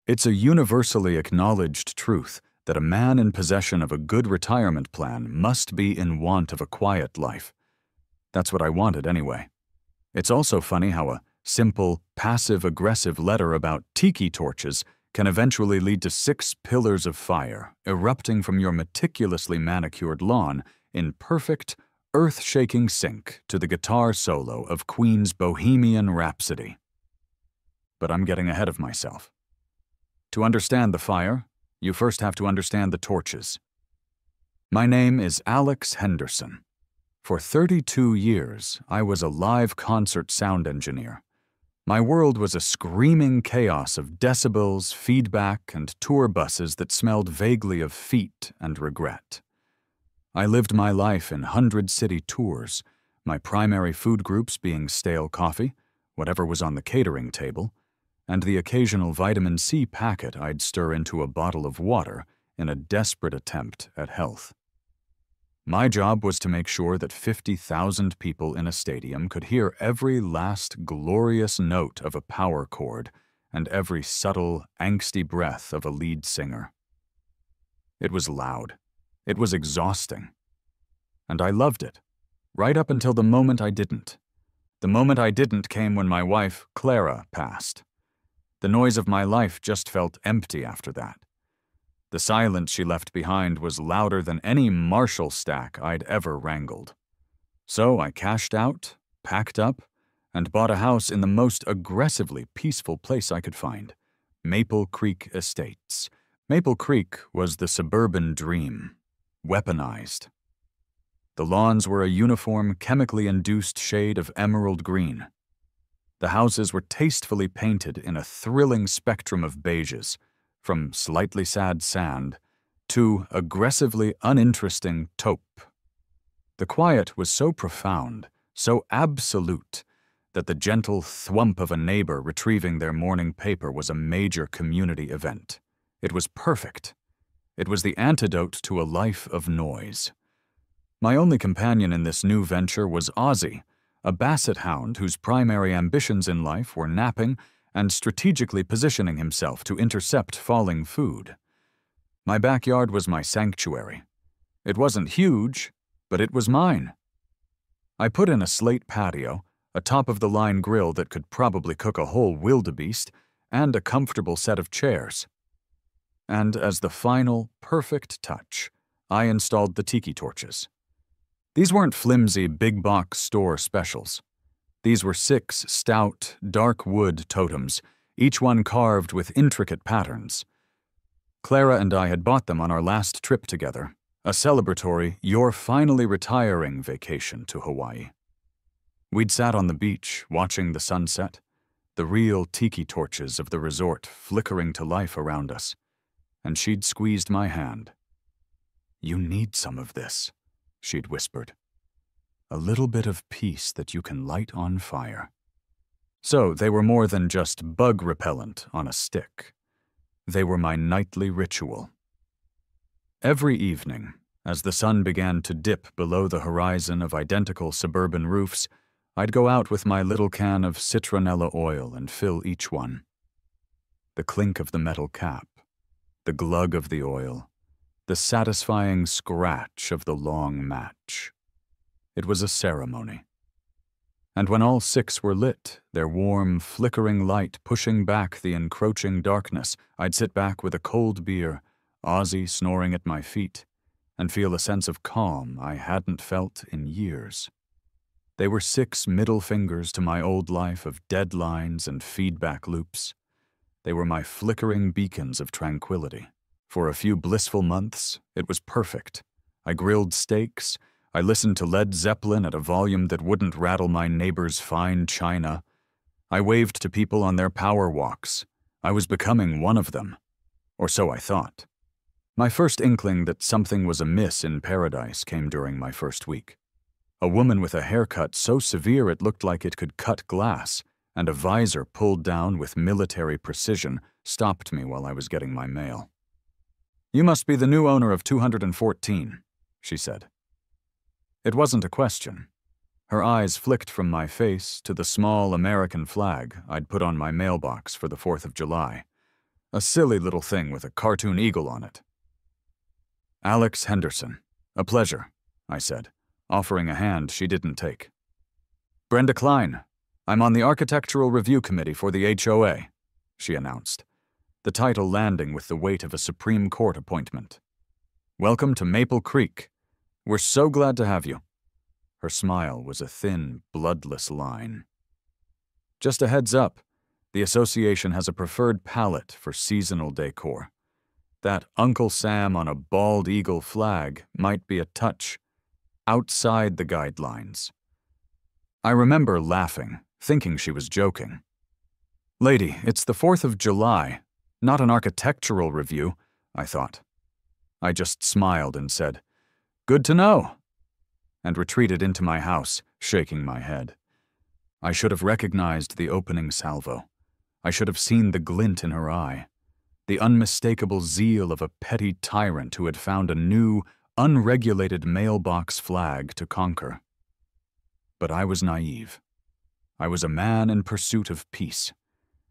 It's a universally acknowledged truth that a man in possession of a good retirement plan must be in want of a quiet life. That's what I wanted anyway. It's also funny how a simple, passive-aggressive letter about tiki torches can eventually lead to 6 pillars of fire erupting from your meticulously manicured lawn in perfect, earth-shaking sync to the guitar solo of Queen's Bohemian Rhapsody. But I'm getting ahead of myself. To understand the fire, you first have to understand the torches. My name is Alex Henderson. For 32 years, I was a live concert sound engineer. My world was a screaming chaos of decibels, feedback, and tour buses that smelled vaguely of feet and regret. I lived my life in 100-city tours, my primary food groups being stale coffee, whatever was on the catering table, and the occasional vitamin C packet I'd stir into a bottle of water in a desperate attempt at health. My job was to make sure that 50,000 people in a stadium could hear every last glorious note of a power chord and every subtle, angsty breath of a lead singer. It was loud. It was exhausting. And I loved it, right up until the moment I didn't. The moment I didn't came when my wife, Clara, passed. The noise of my life just felt empty after that. The silence she left behind was louder than any Marshall stack I'd ever wrangled. So I cashed out, packed up, and bought a house in the most aggressively peaceful place I could find, Maple Creek Estates. Maple Creek was the suburban dream, weaponized. The lawns were a uniform, chemically induced shade of emerald green. The houses were tastefully painted in a thrilling spectrum of beiges, from slightly sad sand to aggressively uninteresting taupe. The quiet was so profound, so absolute, that the gentle thwump of a neighbor retrieving their morning paper was a major community event. It was perfect. It was the antidote to a life of noise. My only companion in this new venture was Ozzy, a basset hound whose primary ambitions in life were napping and strategically positioning himself to intercept falling food. My backyard was my sanctuary. It wasn't huge, but it was mine. I put in a slate patio, a top-of-the-line grill that could probably cook a whole wildebeest, and a comfortable set of chairs. And as the final, perfect touch, I installed the tiki torches. These weren't flimsy big-box store specials. These were 6 stout, dark wood totems, each one carved with intricate patterns. Clara and I had bought them on our last trip together, a celebratory, "you're finally retiring" vacation to Hawaii. We'd sat on the beach, watching the sunset, the real tiki torches of the resort flickering to life around us, and she'd squeezed my hand. "You need some of this," she'd whispered. "A little bit of peace that you can light on fire." So they were more than just bug repellent on a stick. They were my nightly ritual. Every evening, as the sun began to dip below the horizon of identical suburban roofs, I'd go out with my little can of citronella oil and fill each one. The clink of the metal cap, the glug of the oil, the satisfying scratch of the long match. It was a ceremony. And when all 6 were lit, their warm, flickering light pushing back the encroaching darkness, I'd sit back with a cold beer, Ozzy snoring at my feet, and feel a sense of calm I hadn't felt in years. They were 6 middle fingers to my old life of deadlines and feedback loops. They were my flickering beacons of tranquility. For a few blissful months, it was perfect. I grilled steaks, I listened to Led Zeppelin at a volume that wouldn't rattle my neighbor's fine china. I waved to people on their power walks. I was becoming one of them. Or so I thought. My first inkling that something was amiss in paradise came during my first week. A woman with a haircut so severe it looked like it could cut glass, and a visor pulled down with military precision, stopped me while I was getting my mail. "You must be the new owner of 214, she said. It wasn't a question. Her eyes flicked from my face to the small American flag I'd put on my mailbox for the 4th of July. A silly little thing with a cartoon eagle on it. Alex Henderson. A pleasure, I said, offering a hand she didn't take. Brenda Klein. I'm on the Architectural Review Committee for the HOA, she announced, the title landing with the weight of a Supreme Court appointment. Welcome to Maple Creek. We're so glad to have you. Her smile was a thin, bloodless line. Just a heads up, the association has a preferred palette for seasonal decor. That Uncle Sam on a bald eagle flag might be a touch outside the guidelines. I remember laughing, thinking she was joking. Lady, it's the 4th of July, not an architectural review, I thought. I just smiled and said, Good to know, and retreated into my house, shaking my head. I should have recognized the opening salvo. I should have seen the glint in her eye, the unmistakable zeal of a petty tyrant who had found a new, unregulated mailbox flag to conquer. But I was naive. I was a man in pursuit of peace,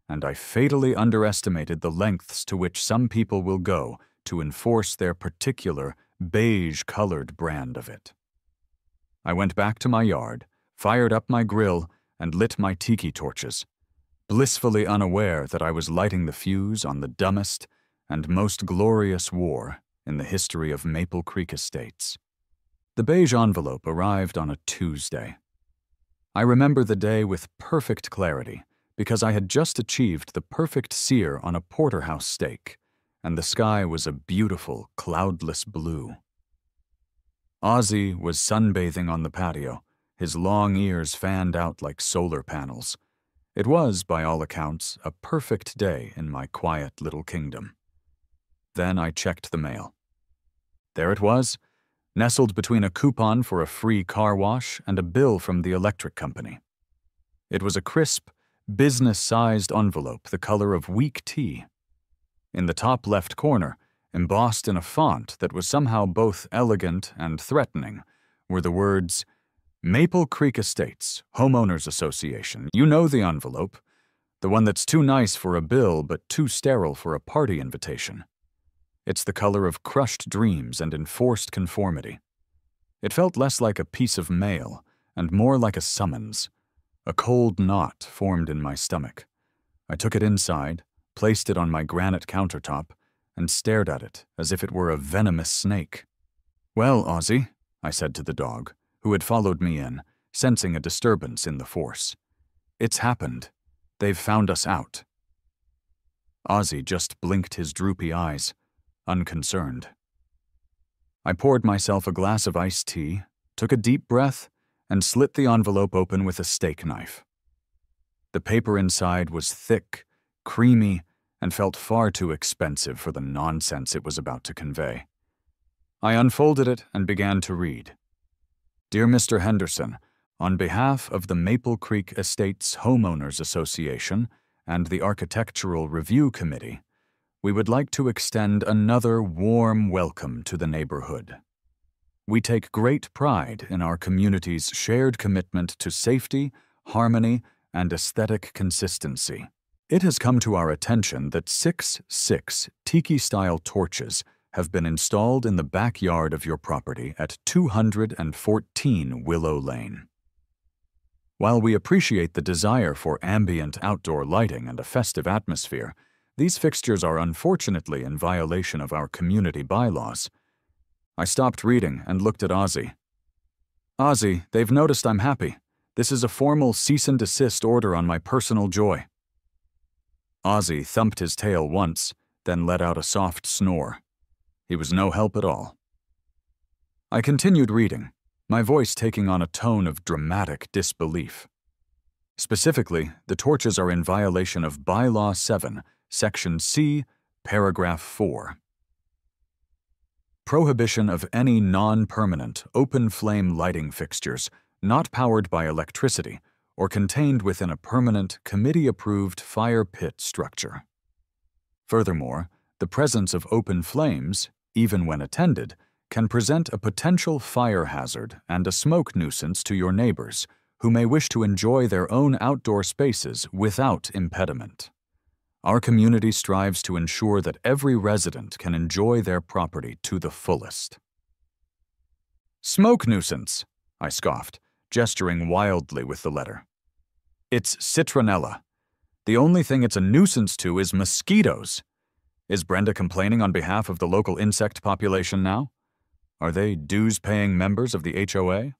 and I fatally underestimated the lengths to which some people will go to enforce their particular, beige-colored brand of it. I went back to my yard, fired up my grill, and lit my Tiki torches, blissfully unaware that I was lighting the fuse on the dumbest and most glorious war in the history of Maple Creek Estates. The beige envelope arrived on a Tuesday. I remember the day with perfect clarity because I had just achieved the perfect sear on a porterhouse steak, and the sky was a beautiful, cloudless blue. Ozzy was sunbathing on the patio, his long ears fanned out like solar panels. It was, by all accounts, a perfect day in my quiet little kingdom. Then I checked the mail. There it was, nestled between a coupon for a free car wash and a bill from the electric company. It was a crisp, business-sized envelope the color of weak tea. In the top left corner, embossed in a font that was somehow both elegant and threatening, were the words, Maple Creek Estates, Homeowners Association. You know the envelope, the one that's too nice for a bill but too sterile for a party invitation. It's the color of crushed dreams and enforced conformity. It felt less like a piece of mail and more like a summons. A cold knot formed in my stomach. I took it inside, placed it on my granite countertop, and stared at it as if it were a venomous snake. Well, Ozzy, I said to the dog, who had followed me in, sensing a disturbance in the force. It's happened. They've found us out. Ozzy just blinked his droopy eyes, unconcerned. I poured myself a glass of iced tea, took a deep breath, and slit the envelope open with a steak knife. The paper inside was thick, creamy, and felt far too expensive for the nonsense it was about to convey. I unfolded it and began to read. Dear Mr. Henderson, on behalf of the Maple Creek Estates Homeowners Association and the Architectural Review Committee, we would like to extend another warm welcome to the neighborhood. We take great pride in our community's shared commitment to safety, harmony, and aesthetic consistency. It has come to our attention that 6 Tiki-style torches have been installed in the backyard of your property at 214 Willow Lane. While we appreciate the desire for ambient outdoor lighting and a festive atmosphere, these fixtures are unfortunately in violation of our community bylaws. I stopped reading and looked at Ozzy. Ozzy, they've noticed I'm happy. This is a formal cease and desist order on my personal joy. Ozzy thumped his tail once, then let out a soft snore. He was no help at all. I continued reading, my voice taking on a tone of dramatic disbelief. Specifically, the torches are in violation of Bylaw 7, Section C, Paragraph 4. Prohibition of any non-permanent, open-flame lighting fixtures not powered by electricity or contained within a permanent, committee-approved fire pit structure. Furthermore, the presence of open flames, even when attended, can present a potential fire hazard and a smoke nuisance to your neighbors, who may wish to enjoy their own outdoor spaces without impediment. Our community strives to ensure that every resident can enjoy their property to the fullest. Smoke nuisance, I scoffed, gesturing wildly with the letter. It's citronella. The only thing it's a nuisance to is mosquitoes. Is Brenda complaining on behalf of the local insect population now? Are they dues-paying members of the HOA?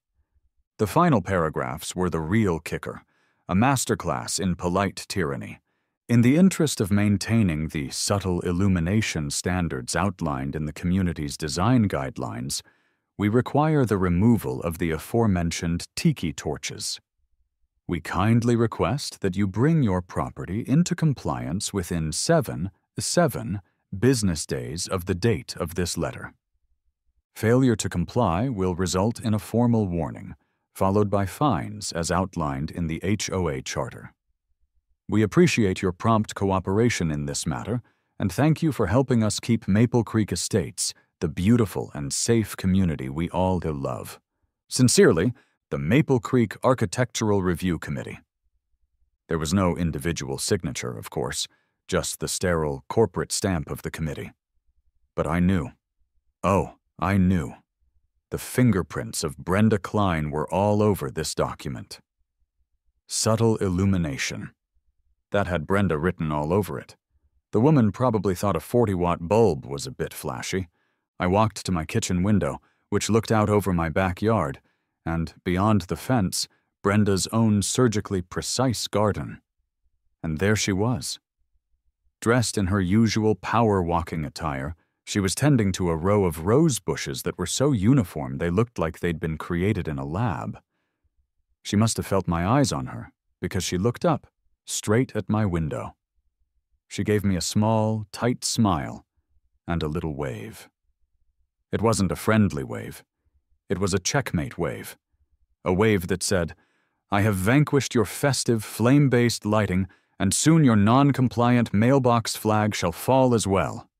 The final paragraphs were the real kicker, a masterclass in polite tyranny. In the interest of maintaining the subtle illumination standards outlined in the community's design guidelines, we require the removal of the aforementioned Tiki torches. We kindly request that you bring your property into compliance within 7 business days of the date of this letter. Failure to comply will result in a formal warning, followed by fines as outlined in the HOA Charter. We appreciate your prompt cooperation in this matter and thank you for helping us keep Maple Creek Estates the beautiful and safe community we all love. Sincerely, the Maple Creek Architectural Review Committee. There was no individual signature, of course, just the sterile corporate stamp of the committee. But I knew. Oh, I knew. The fingerprints of Brenda Klein were all over this document. Subtle illumination. That had Brenda written all over it. The woman probably thought a 40-watt bulb was a bit flashy. I walked to my kitchen window, which looked out over my backyard, and beyond the fence, Brenda's own surgically precise garden. And there she was. Dressed in her usual power-walking attire, she was tending to a row of rose bushes that were so uniform they looked like they'd been created in a lab. She must have felt my eyes on her, because she looked up, straight at my window. She gave me a small, tight smile and a little wave. It wasn't a friendly wave. It was a checkmate wave. A wave that said, "I have vanquished your festive, flame-based lighting, and soon your non-compliant mailbox flag shall fall as well."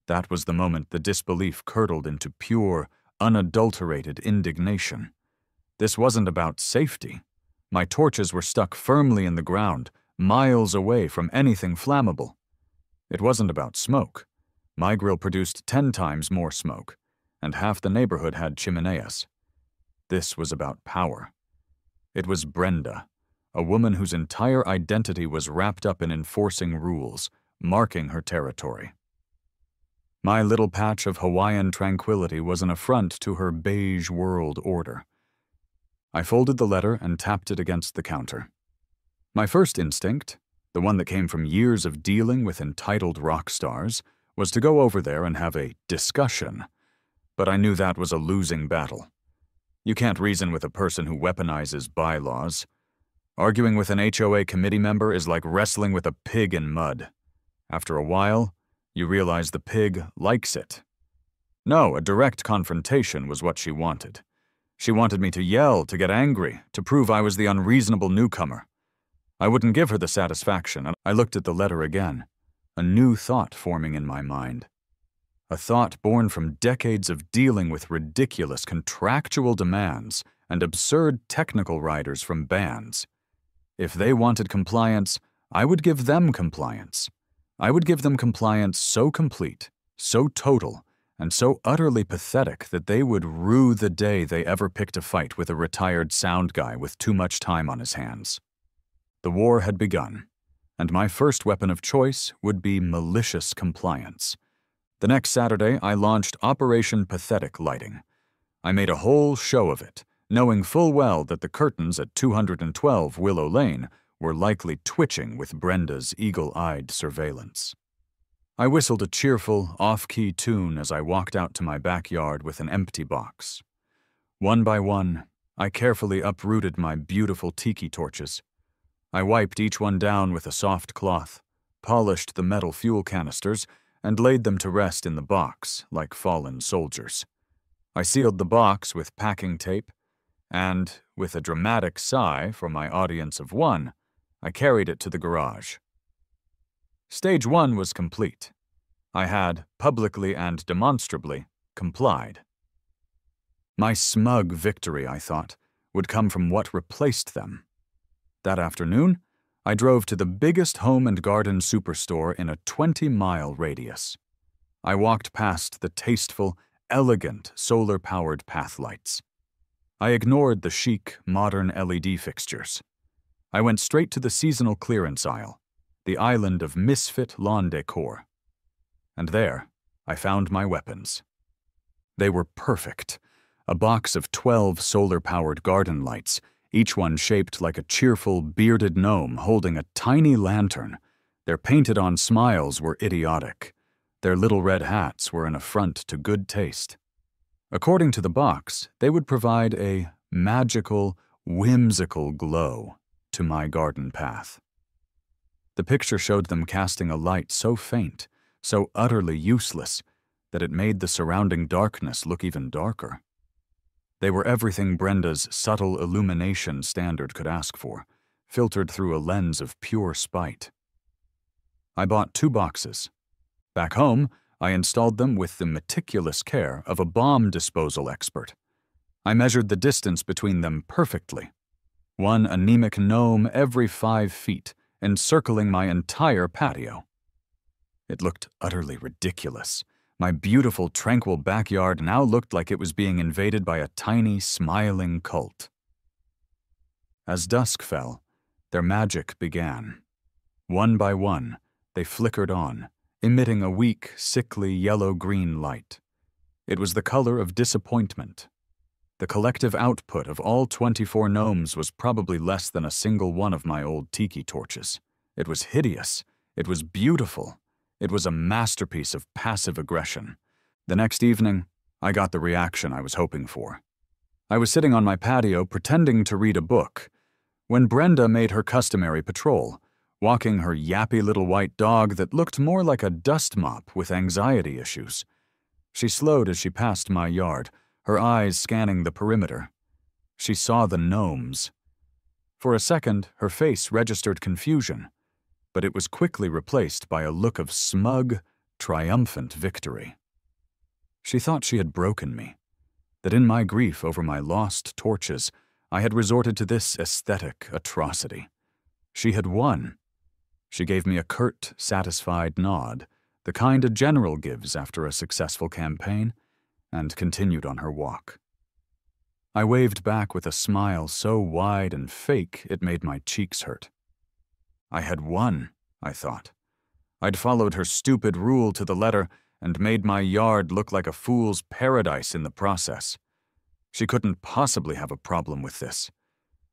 That was the moment the disbelief curdled into pure, unadulterated indignation. This wasn't about safety. My torches were stuck firmly in the ground, miles away from anything flammable. It wasn't about smoke. My grill produced 10 times more smoke, and half the neighborhood had chimeneas. This was about power. It was Brenda, a woman whose entire identity was wrapped up in enforcing rules, marking her territory. My little patch of Hawaiian tranquility was an affront to her beige world order. I folded the letter and tapped it against the counter. My first instinct, the one that came from years of dealing with entitled rock stars, was to go over there and have a discussion. But I knew that was a losing battle. You can't reason with a person who weaponizes bylaws. Arguing with an HOA committee member is like wrestling with a pig in mud. After a while, you realize the pig likes it. No, a direct confrontation was what she wanted. She wanted me to yell, to get angry, to prove I was the unreasonable newcomer. I wouldn't give her the satisfaction, and I looked at the letter again, a new thought forming in my mind. A thought born from decades of dealing with ridiculous contractual demands and absurd technical riders from bands. If they wanted compliance, I would give them compliance. I would give them compliance so complete, so total, and so utterly pathetic that they would rue the day they ever picked a fight with a retired sound guy with too much time on his hands. The war had begun, and my first weapon of choice would be malicious compliance. The next Saturday, I launched Operation Pathetic Lighting. I made a whole show of it, knowing full well that the curtains at 212 Willow Lane were likely twitching with Brenda's eagle-eyed surveillance. I whistled a cheerful, off-key tune as I walked out to my backyard with an empty box. One by one, I carefully uprooted my beautiful tiki torches. I wiped each one down with a soft cloth, polished the metal fuel canisters, and laid them to rest in the box like fallen soldiers. I sealed the box with packing tape, and, with a dramatic sigh for my audience of one, I carried it to the garage. Stage 1 was complete. I had, publicly and demonstrably, complied. My smug victory, I thought, would come from what replaced them. That afternoon, I drove to the biggest home and garden superstore in a 20-mile radius. I walked past the tasteful, elegant, solar-powered path lights. I ignored the chic, modern LED fixtures. I went straight to the seasonal clearance aisle, the island of misfit lawn decor. And there, I found my weapons. They were perfect. A box of 12 solar-powered garden lights, each one shaped like a cheerful, bearded gnome holding a tiny lantern. Their painted-on smiles were idiotic. Their little red hats were an affront to good taste. According to the box, they would provide a magical, whimsical glow to my garden path. The picture showed them casting a light so faint, so utterly useless, that it made the surrounding darkness look even darker. They were everything Brenda's subtle illumination standard could ask for, filtered through a lens of pure spite. I bought 2 boxes. Back home, I installed them with the meticulous care of a bomb disposal expert. I measured the distance between them perfectly. One anemic gnome every 5 feet, encircling my entire patio. It looked utterly ridiculous. My beautiful, tranquil backyard now looked like it was being invaded by a tiny, smiling cult. As dusk fell, their magic began. One by one, they flickered on, emitting a weak, sickly yellow-green light. It was the color of disappointment. The collective output of all 24 gnomes was probably less than a single one of my old Tiki torches. It was hideous. It was beautiful. It was a masterpiece of passive aggression. The next evening, I got the reaction I was hoping for. I was sitting on my patio pretending to read a book when Brenda made her customary patrol, walking her yappy little white dog that looked more like a dust mop with anxiety issues. She slowed as she passed my yard, her eyes scanning the perimeter. She saw the gnomes. For a second, her face registered confusion, but it was quickly replaced by a look of smug, triumphant victory. She thought she had broken me, that in my grief over my lost torches, I had resorted to this aesthetic atrocity. She had won. She gave me a curt, satisfied nod, the kind a general gives after a successful campaign, and continued on her walk. I waved back with a smile so wide and fake it made my cheeks hurt. I had won, I thought. I'd followed her stupid rule to the letter and made my yard look like a fool's paradise in the process. She couldn't possibly have a problem with this.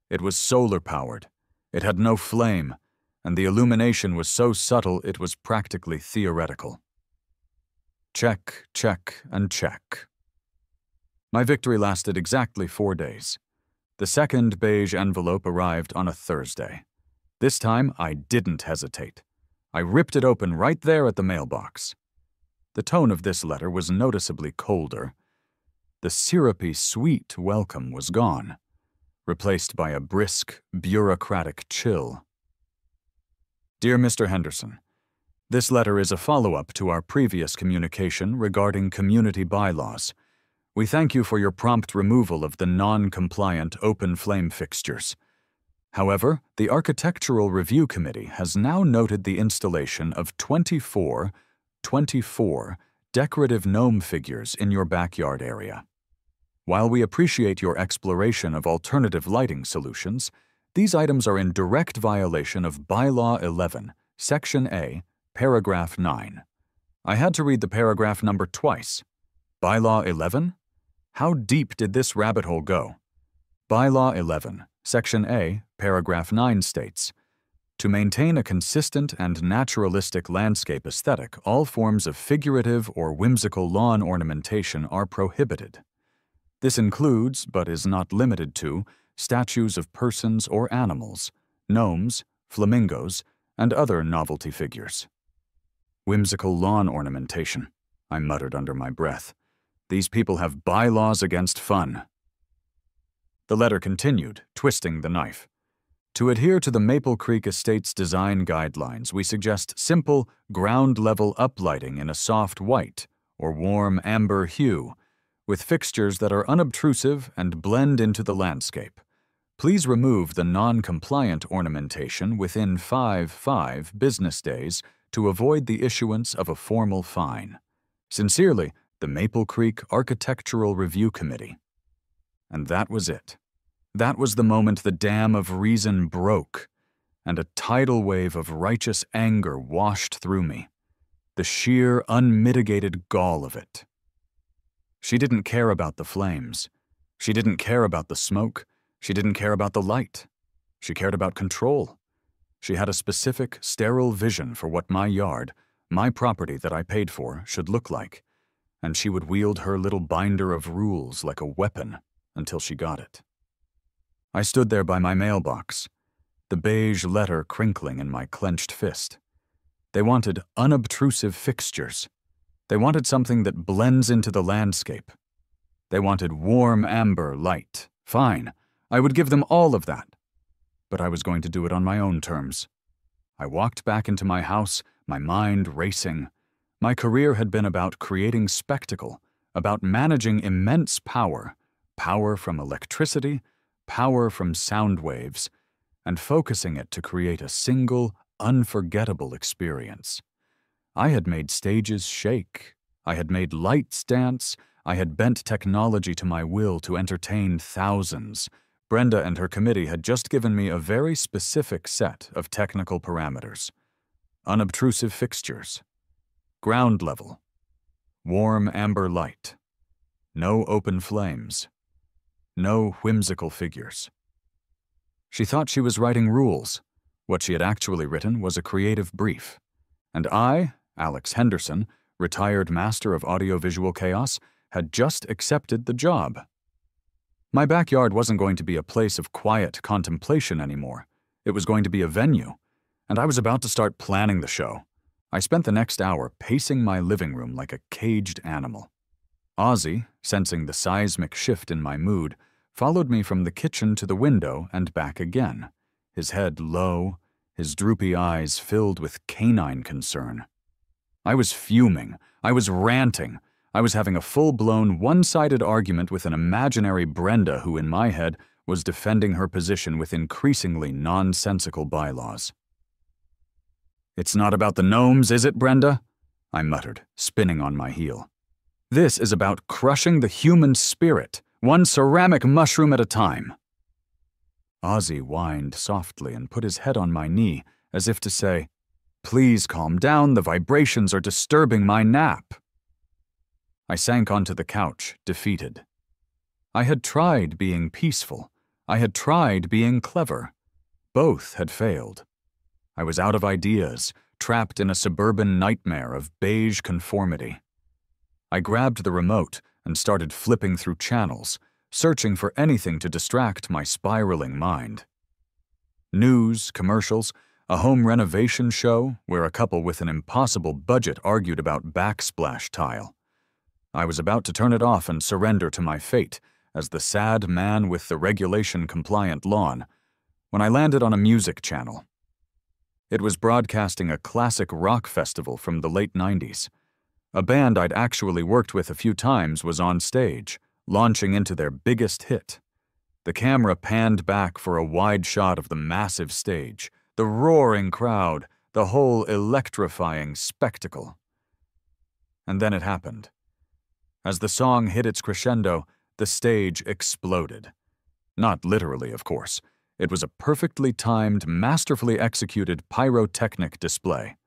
It was solar-powered. It had no flame, and the illumination was so subtle it was practically theoretical. Check, check, and check. My victory lasted exactly 4 days. The second beige envelope arrived on a Thursday. This time, I didn't hesitate. I ripped it open right there at the mailbox. The tone of this letter was noticeably colder. The syrupy, sweet welcome was gone, replaced by a brisk, bureaucratic chill. Dear Mr. Henderson, this letter is a follow-up to our previous communication regarding community bylaws. We thank you for your prompt removal of the non-compliant open flame fixtures. However, the Architectural Review Committee has now noted the installation of 24 decorative gnome figures in your backyard area. While we appreciate your exploration of alternative lighting solutions, these items are in direct violation of Bylaw 11, Section A, Paragraph 9. I had to read the paragraph number twice. Bylaw 11? How deep did this rabbit hole go? Bylaw 11, Section A, Paragraph 9 states, "To maintain a consistent and naturalistic landscape aesthetic, all forms of figurative or whimsical lawn ornamentation are prohibited. This includes, but is not limited to, statues of persons or animals, gnomes, flamingos, and other novelty figures." Whimsical lawn ornamentation, I muttered under my breath. These people have bylaws against fun. The letter continued, twisting the knife. To adhere to the Maple Creek Estates design guidelines, we suggest simple, ground-level uplighting in a soft white or warm amber hue, with fixtures that are unobtrusive and blend into the landscape. Please remove the non-compliant ornamentation within 5 business days to avoid the issuance of a formal fine. Sincerely, the Maple Creek Architectural Review Committee. And that was it. That was the moment the dam of reason broke, and a tidal wave of righteous anger washed through me. The sheer, unmitigated gall of it. She didn't care about the flames. She didn't care about the smoke. She didn't care about the light. She cared about control. She had a specific, sterile vision for what my yard, my property that I paid for, should look like, and she would wield her little binder of rules like a weapon until she got it. I stood there by my mailbox, the beige letter crinkling in my clenched fist. They wanted unobtrusive fixtures. They wanted something that blends into the landscape. They wanted warm amber light. Fine, I would give them all of that. But I was going to do it on my own terms. I walked back into my house, my mind racing. My career had been about creating spectacle, about managing immense power, power from electricity, power from sound waves, and focusing it to create a single, unforgettable experience. I had made stages shake. I had made lights dance. I had bent technology to my will to entertain thousands. Brenda and her committee had just given me a very specific set of technical parameters. Unobtrusive fixtures. Ground level. Warm amber light. No open flames. No whimsical figures. She thought she was writing rules. What she had actually written was a creative brief. And I, Alex Henderson, retired master of audiovisual chaos, had just accepted the job. My backyard wasn't going to be a place of quiet contemplation anymore. It was going to be a venue, and I was about to start planning the show. I spent the next hour pacing my living room like a caged animal. Ozzy, sensing the seismic shift in my mood, followed me from the kitchen to the window and back again, his head low, his droopy eyes filled with canine concern. I was fuming. I was ranting. I was having a full-blown, one-sided argument with an imaginary Brenda who, in my head, was defending her position with increasingly nonsensical bylaws. "It's not about the gnomes, is it, Brenda?" I muttered, spinning on my heel. "This is about crushing the human spirit, one ceramic mushroom at a time." Ozzy whined softly and put his head on my knee, as if to say, "Please calm down, the vibrations are disturbing my nap." I sank onto the couch, defeated. I had tried being peaceful. I had tried being clever. Both had failed. I was out of ideas, trapped in a suburban nightmare of beige conformity. I grabbed the remote and started flipping through channels, searching for anything to distract my spiraling mind. News, commercials, a home renovation show where a couple with an impossible budget argued about backsplash tile. I was about to turn it off and surrender to my fate as the sad man with the regulation-compliant lawn when I landed on a music channel. It was broadcasting a classic rock festival from the late 90s. A band I'd actually worked with a few times was on stage, launching into their biggest hit. The camera panned back for a wide shot of the massive stage, the roaring crowd, the whole electrifying spectacle. And then it happened. As the song hit its crescendo, the stage exploded. Not literally, of course. It was a perfectly timed, masterfully executed pyrotechnic display.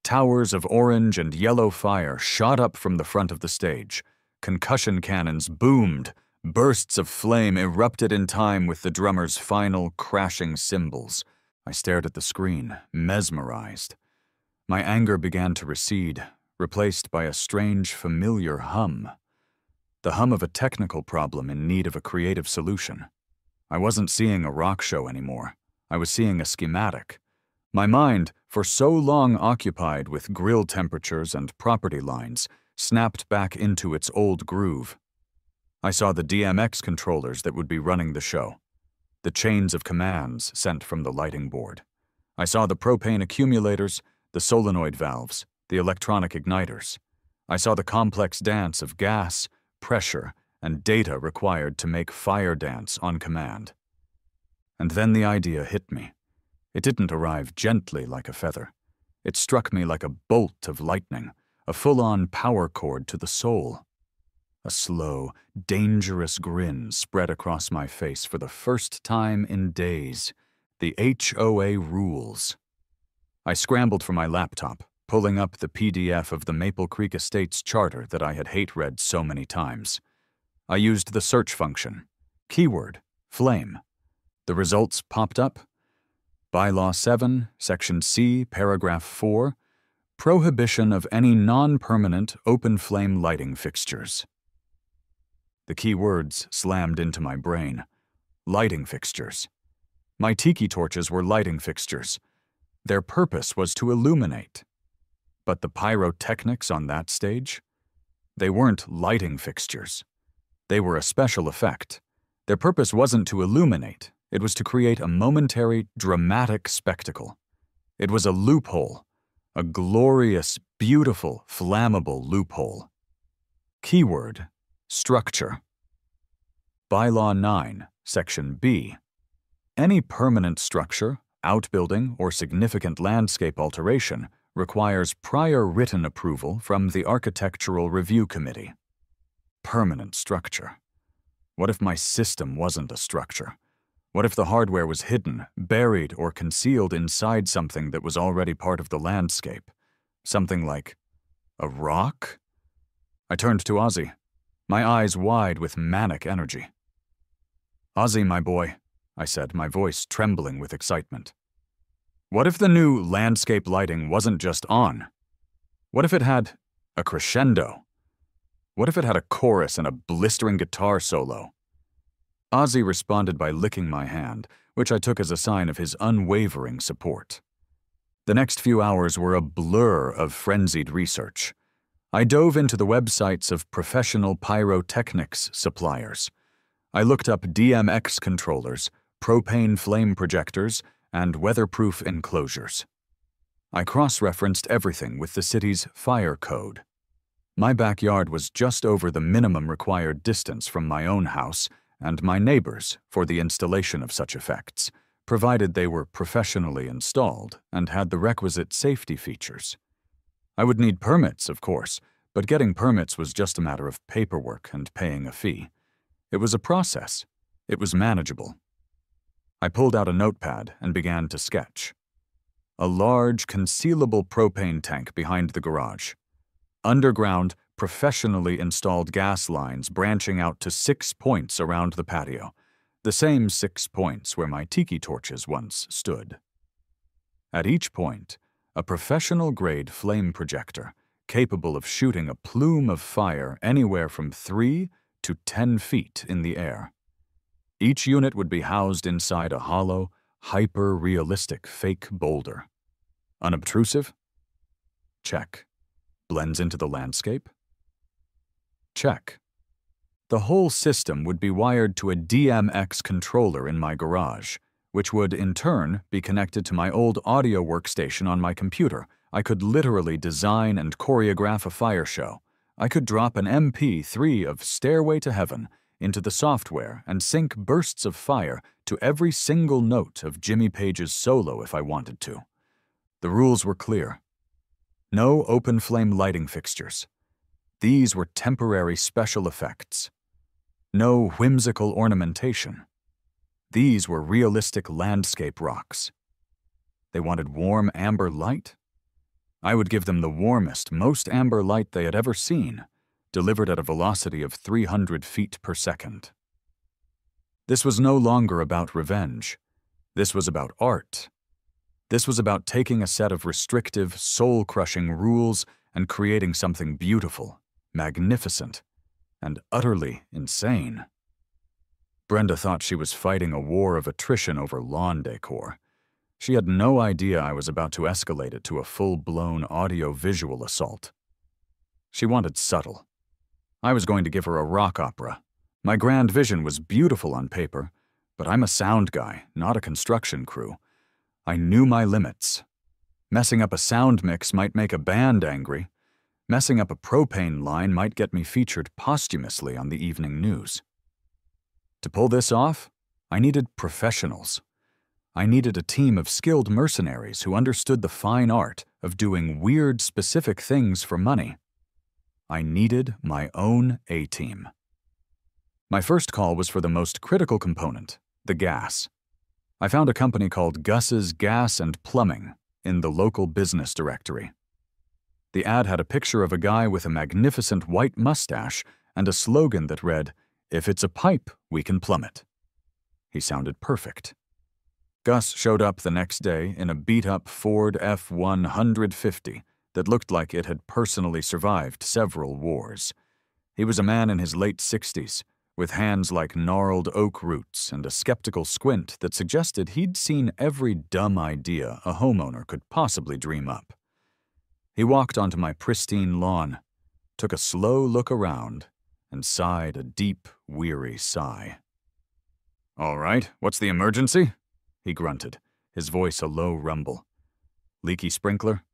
Towers of orange and yellow fire shot up from the front of the stage. Concussion cannons boomed. Bursts of flame erupted in time with the drummer's final, crashing cymbals. I stared at the screen, mesmerized. My anger began to recede, replaced by a strange, familiar hum. The hum of a technical problem in need of a creative solution. I wasn't seeing a rock show anymore. I was seeing a schematic. My mind, for so long occupied with grill temperatures and property lines, snapped back into its old groove. I saw the DMX controllers that would be running the show, the chains of commands sent from the lighting board. I saw the propane accumulators, the solenoid valves, the electronic igniters. I saw the complex dance of gas, pressure, and data required to make fire dance on command. And then the idea hit me. It didn't arrive gently like a feather. It struck me like a bolt of lightning, a full-on power cord to the soul. A slow, dangerous grin spread across my face for the first time in days. The HOA rules. I scrambled for my laptop, pulling up the PDF of the Maple Creek Estates charter that I had hate-read so many times. I used the search function. Keyword, flame. The results popped up. Bylaw 7, Section C, Paragraph 4, prohibition of any non-permanent open flame lighting fixtures. The key words slammed into my brain. Lighting fixtures. My Tiki torches were lighting fixtures. Their purpose was to illuminate. But the pyrotechnics on that stage? They weren't lighting fixtures. They were a special effect. Their purpose wasn't to illuminate. It was to create a momentary, dramatic spectacle. It was a loophole. A glorious, beautiful, flammable loophole. Keyword, structure. Bylaw 9, Section B. Any permanent structure, outbuilding, or significant landscape alteration requires prior written approval from the Architectural Review Committee. Permanent structure. What if my system wasn't a structure? What if the hardware was hidden, buried, or concealed inside something that was already part of the landscape? Something like a rock? I turned to Ozzy, my eyes wide with manic energy. "Ozzy, my boy," I said, my voice trembling with excitement. "What if the new landscape lighting wasn't just on? What if it had a crescendo? What if it had a chorus and a blistering guitar solo?" Ozzy responded by licking my hand, which I took as a sign of his unwavering support. The next few hours were a blur of frenzied research. I dove into the websites of professional pyrotechnics suppliers. I looked up DMX controllers, propane flame projectors, and weatherproof enclosures. I cross-referenced everything with the city's fire code. My backyard was just over the minimum required distance from my own house and my neighbors for the installation of such effects, provided they were professionally installed and had the requisite safety features. I would need permits, of course, but getting permits was just a matter of paperwork and paying a fee. It was a process. It was manageable. I pulled out a notepad and began to sketch. A large, concealable propane tank behind the garage. Underground, professionally installed gas lines branching out to 6 points around the patio, the same 6 points where my Tiki torches once stood. At each point, a professional-grade flame projector capable of shooting a plume of fire anywhere from 3 to 10 feet in the air. Each unit would be housed inside a hollow, hyper-realistic fake boulder. Unobtrusive? Check. Blends into the landscape? Check. The whole system would be wired to a DMX controller in my garage, which would, in turn, be connected to my old audio workstation on my computer. I could literally design and choreograph a fire show. I could drop an MP3 of Stairway to Heaven into the software and sync bursts of fire to every single note of Jimmy Page's solo if I wanted to. The rules were clear. No open flame lighting fixtures. These were temporary special effects. No whimsical ornamentation. These were realistic landscape rocks. They wanted warm amber light? I would give them the warmest, most amber light they had ever seen, delivered at a velocity of 300 feet per second. This was no longer about revenge. This was about art. This was about taking a set of restrictive, soul-crushing rules and creating something beautiful, magnificent, and utterly insane. Brenda thought she was fighting a war of attrition over lawn decor. She had no idea I was about to escalate it to a full-blown audio-visual assault. She wanted subtle. I was going to give her a rock opera. My grand vision was beautiful on paper, but I'm a sound guy, not a construction crew. I knew my limits. Messing up a sound mix might make a band angry. Messing up a propane line might get me featured posthumously on the evening news. To pull this off, I needed professionals. I needed a team of skilled mercenaries who understood the fine art of doing weird, specific things for money. I needed my own A-team. My first call was for the most critical component, the gas. I found a company called Gus's Gas and Plumbing in the local business directory. The ad had a picture of a guy with a magnificent white mustache and a slogan that read, "If it's a pipe, we can plumb it." He sounded perfect. Gus showed up the next day in a beat-up Ford F-150 that looked like it had personally survived several wars. He was a man in his late 60s, with hands like gnarled oak roots and a skeptical squint that suggested he'd seen every dumb idea a homeowner could possibly dream up. He walked onto my pristine lawn, took a slow look around, and sighed a deep, weary sigh. "All right, what's the emergency?" he grunted, his voice a low rumble. "Leaky sprinkler?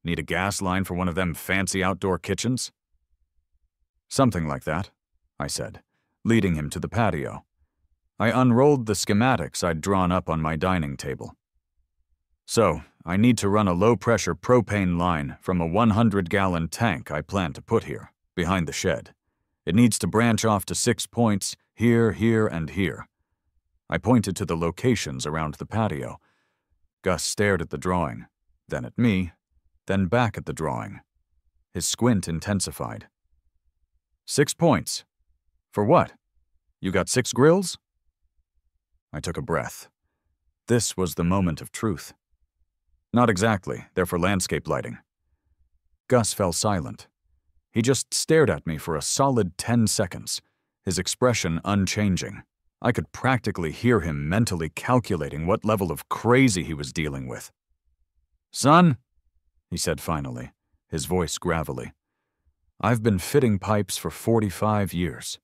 Need a gas line for one of them fancy outdoor kitchens?" "Something like that," I said, leading him to the patio. I unrolled the schematics I'd drawn up on my dining table. "So, I need to run a low-pressure propane line from a 100-gallon tank I plan to put here, behind the shed. It needs to branch off to 6 points, here, here, and here." I pointed to the locations around the patio. Gus stared at the drawing, then at me, then back at the drawing. His squint intensified. "6 points? For what? You got 6 grills?" I took a breath. This was the moment of truth. "Not exactly. They're for landscape lighting." Gus fell silent. He just stared at me for a solid 10 seconds, his expression unchanging. I could practically hear him mentally calculating what level of crazy he was dealing with. "Son," he said finally, his voice gravelly, "I've been fitting pipes for 45 years.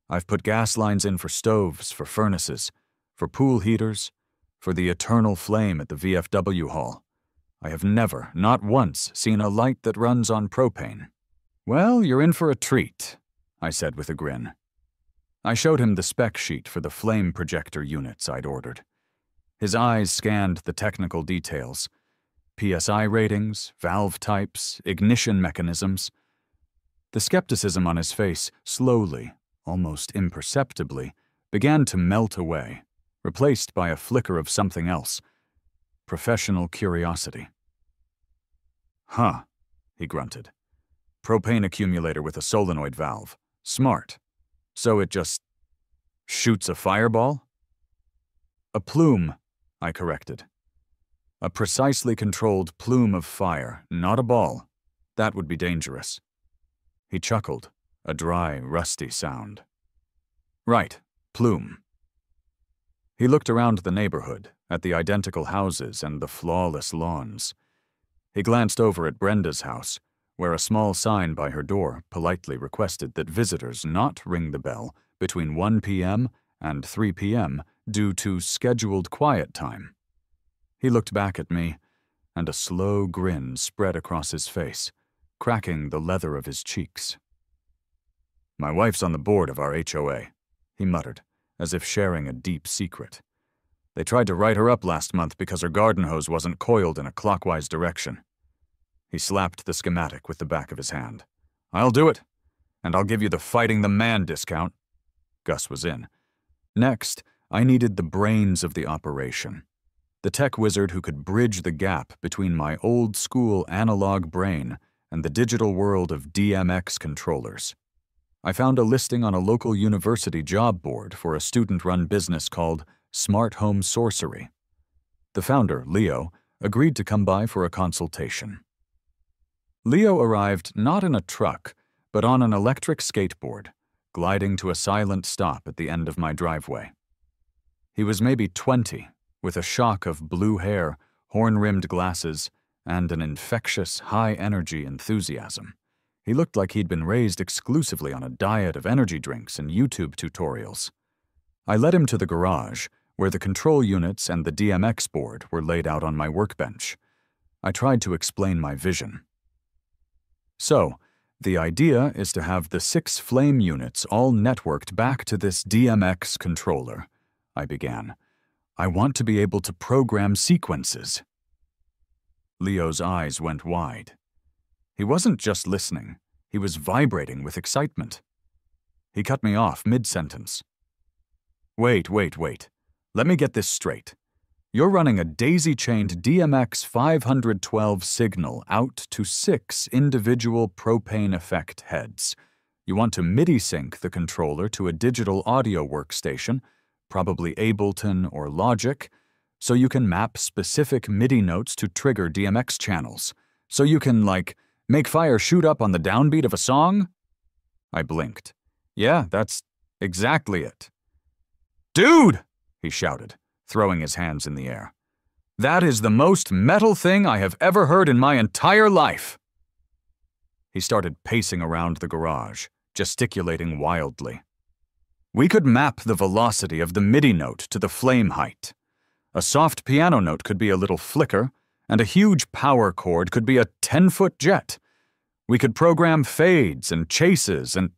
I've put gas lines in for stoves, for furnaces, for pool heaters, for the eternal flame at the VFW hall. I have never, not once, seen a light that runs on propane." "Well, you're in for a treat," I said with a grin. I showed him the spec sheet for the flame projector units I'd ordered. His eyes scanned the technical details: PSI ratings, valve types, ignition mechanisms. The skepticism on his face slowly, almost imperceptibly, began to melt away, replaced by a flicker of something else: professional curiosity. "Huh," he grunted. "Propane accumulator with a solenoid valve. Smart. So it just shoots a fireball?" "A plume," I corrected. "A precisely controlled plume of fire, not a ball. That would be dangerous." He chuckled, a dry, rusty sound. "Right, plume." He looked around the neighborhood, at the identical houses and the flawless lawns. He glanced over at Brenda's house, where a small sign by her door politely requested that visitors not ring the bell between 1 p.m. and 3 p.m. due to scheduled quiet time. He looked back at me, and a slow grin spread across his face, cracking the leather of his cheeks. "My wife's on the board of our HOA," he muttered, as if sharing a deep secret. "They tried to write her up last month because her garden hose wasn't coiled in a clockwise direction." He slapped the schematic with the back of his hand. "I'll do it, and I'll give you the Fighting the Man discount." Gus was in. Next, I needed the brains of the operation. The tech wizard who could bridge the gap between my old-school analog brain and the digital world of DMX controllers. I found a listing on a local university job board for a student-run business called Smart Home Sorcery. The founder, Leo, agreed to come by for a consultation. Leo arrived not in a truck, but on an electric skateboard, gliding to a silent stop at the end of my driveway. He was maybe 20, with a shock of blue hair, horn-rimmed glasses, and an infectious, high-energy enthusiasm. He looked like he'd been raised exclusively on a diet of energy drinks and YouTube tutorials. I led him to the garage, where the control units and the DMX board were laid out on my workbench. I tried to explain my vision. "So, the idea is to have the 6 flame units all networked back to this DMX controller. I began. "I want to be able to program sequences." Leo's eyes went wide. He wasn't just listening, he was vibrating with excitement. He cut me off mid-sentence. Wait. Let me get this straight. You're running a daisy-chained DMX 512 signal out to 6 individual propane effect heads. You want to MIDI sync the controller to a digital audio workstation, probably Ableton or Logic, so you can map specific MIDI notes to trigger DMX channels. So you can, make fire shoot up on the downbeat of a song? I blinked. Yeah, that's exactly it. "Dude!" he shouted, throwing his hands in the air. "That is the most metal thing I have ever heard in my entire life." He started pacing around the garage, gesticulating wildly. We could map the velocity of the MIDI note to the flame height. A soft piano note could be a little flicker, and a huge power chord could be a 10-foot jet. We could program fades and chases and...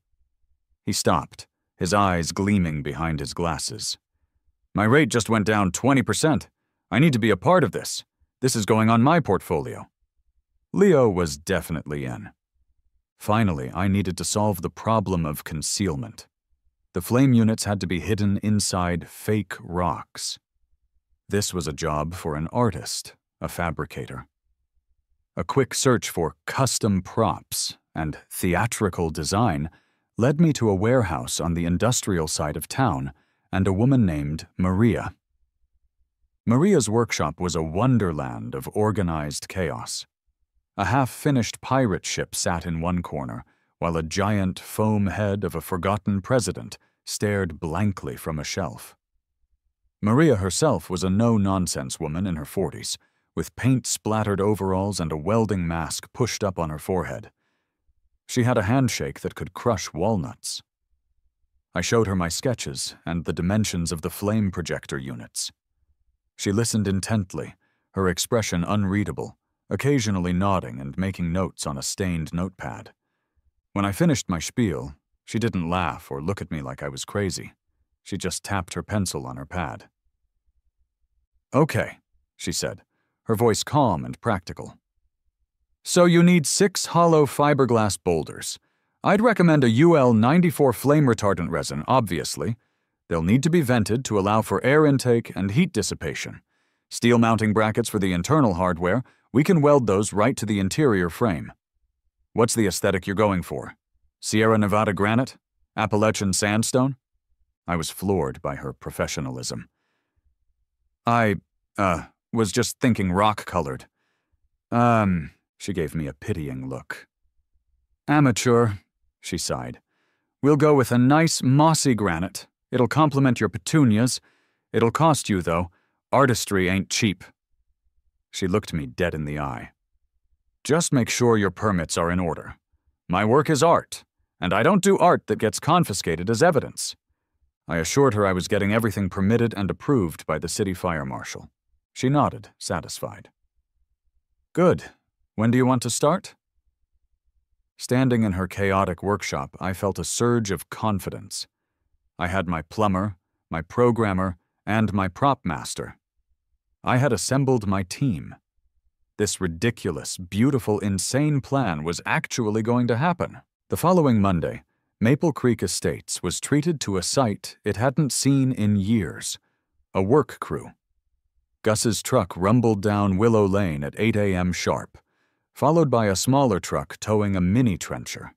He stopped, his eyes gleaming behind his glasses. "My rate just went down 20%. I need to be a part of this. This is going on my portfolio." Leo was definitely in. Finally, I needed to solve the problem of concealment. The flame units had to be hidden inside fake rocks. This was a job for an artist, a fabricator. A quick search for custom props and theatrical design led me to a warehouse on the industrial side of town and a woman named Maria. Maria's workshop was a wonderland of organized chaos. A half-finished pirate ship sat in one corner, while a giant foam head of a forgotten president stared blankly from a shelf. Maria herself was a no-nonsense woman in her 40s, with paint-splattered overalls and a welding mask pushed up on her forehead. She had a handshake that could crush walnuts. I showed her my sketches and the dimensions of the flame projector units. She listened intently, her expression unreadable, occasionally nodding and making notes on a stained notepad. When I finished my spiel, she didn't laugh or look at me like I was crazy. She just tapped her pencil on her pad. "Okay," she said, her voice calm and practical. "So you need 6 hollow fiberglass boulders. I'd recommend a UL 94 flame retardant resin, obviously. They'll need to be vented to allow for air intake and heat dissipation. Steel mounting brackets for the internal hardware, we can weld those right to the interior frame. What's the aesthetic you're going for? Sierra Nevada granite? Appalachian sandstone?" I was floored by her professionalism. "I was just thinking rock-colored." She gave me a pitying look. "Amateur," she sighed. "We'll go with a nice mossy granite. It'll complement your petunias. It'll cost you, though. Artistry ain't cheap." She looked me dead in the eye. "Just make sure your permits are in order. My work is art, and I don't do art that gets confiscated as evidence." I assured her I was getting everything permitted and approved by the city fire marshal. She nodded, satisfied. "Good. When do you want to start?" Standing in her chaotic workshop, I felt a surge of confidence. I had my plumber, my programmer, and my prop master. I had assembled my team. This ridiculous, beautiful, insane plan was actually going to happen. The following Monday, Maple Creek Estates was treated to a sight it hadn't seen in years: a work crew. Gus's truck rumbled down Willow Lane at 8 a.m. sharp, followed by a smaller truck towing a mini-trencher.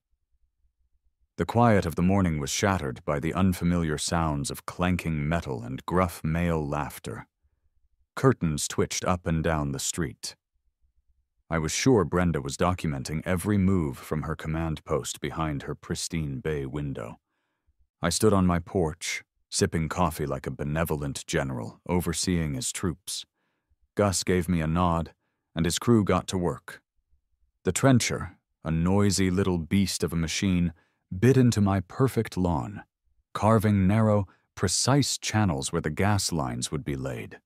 The quiet of the morning was shattered by the unfamiliar sounds of clanking metal and gruff male laughter. Curtains twitched up and down the street. I was sure Brenda was documenting every move from her command post behind her pristine bay window. I stood on my porch, sipping coffee like a benevolent general overseeing his troops. Gus gave me a nod, and his crew got to work. The trencher, a noisy little beast of a machine, bit into my perfect lawn, carving narrow, precise channels where the gas lines would be laid.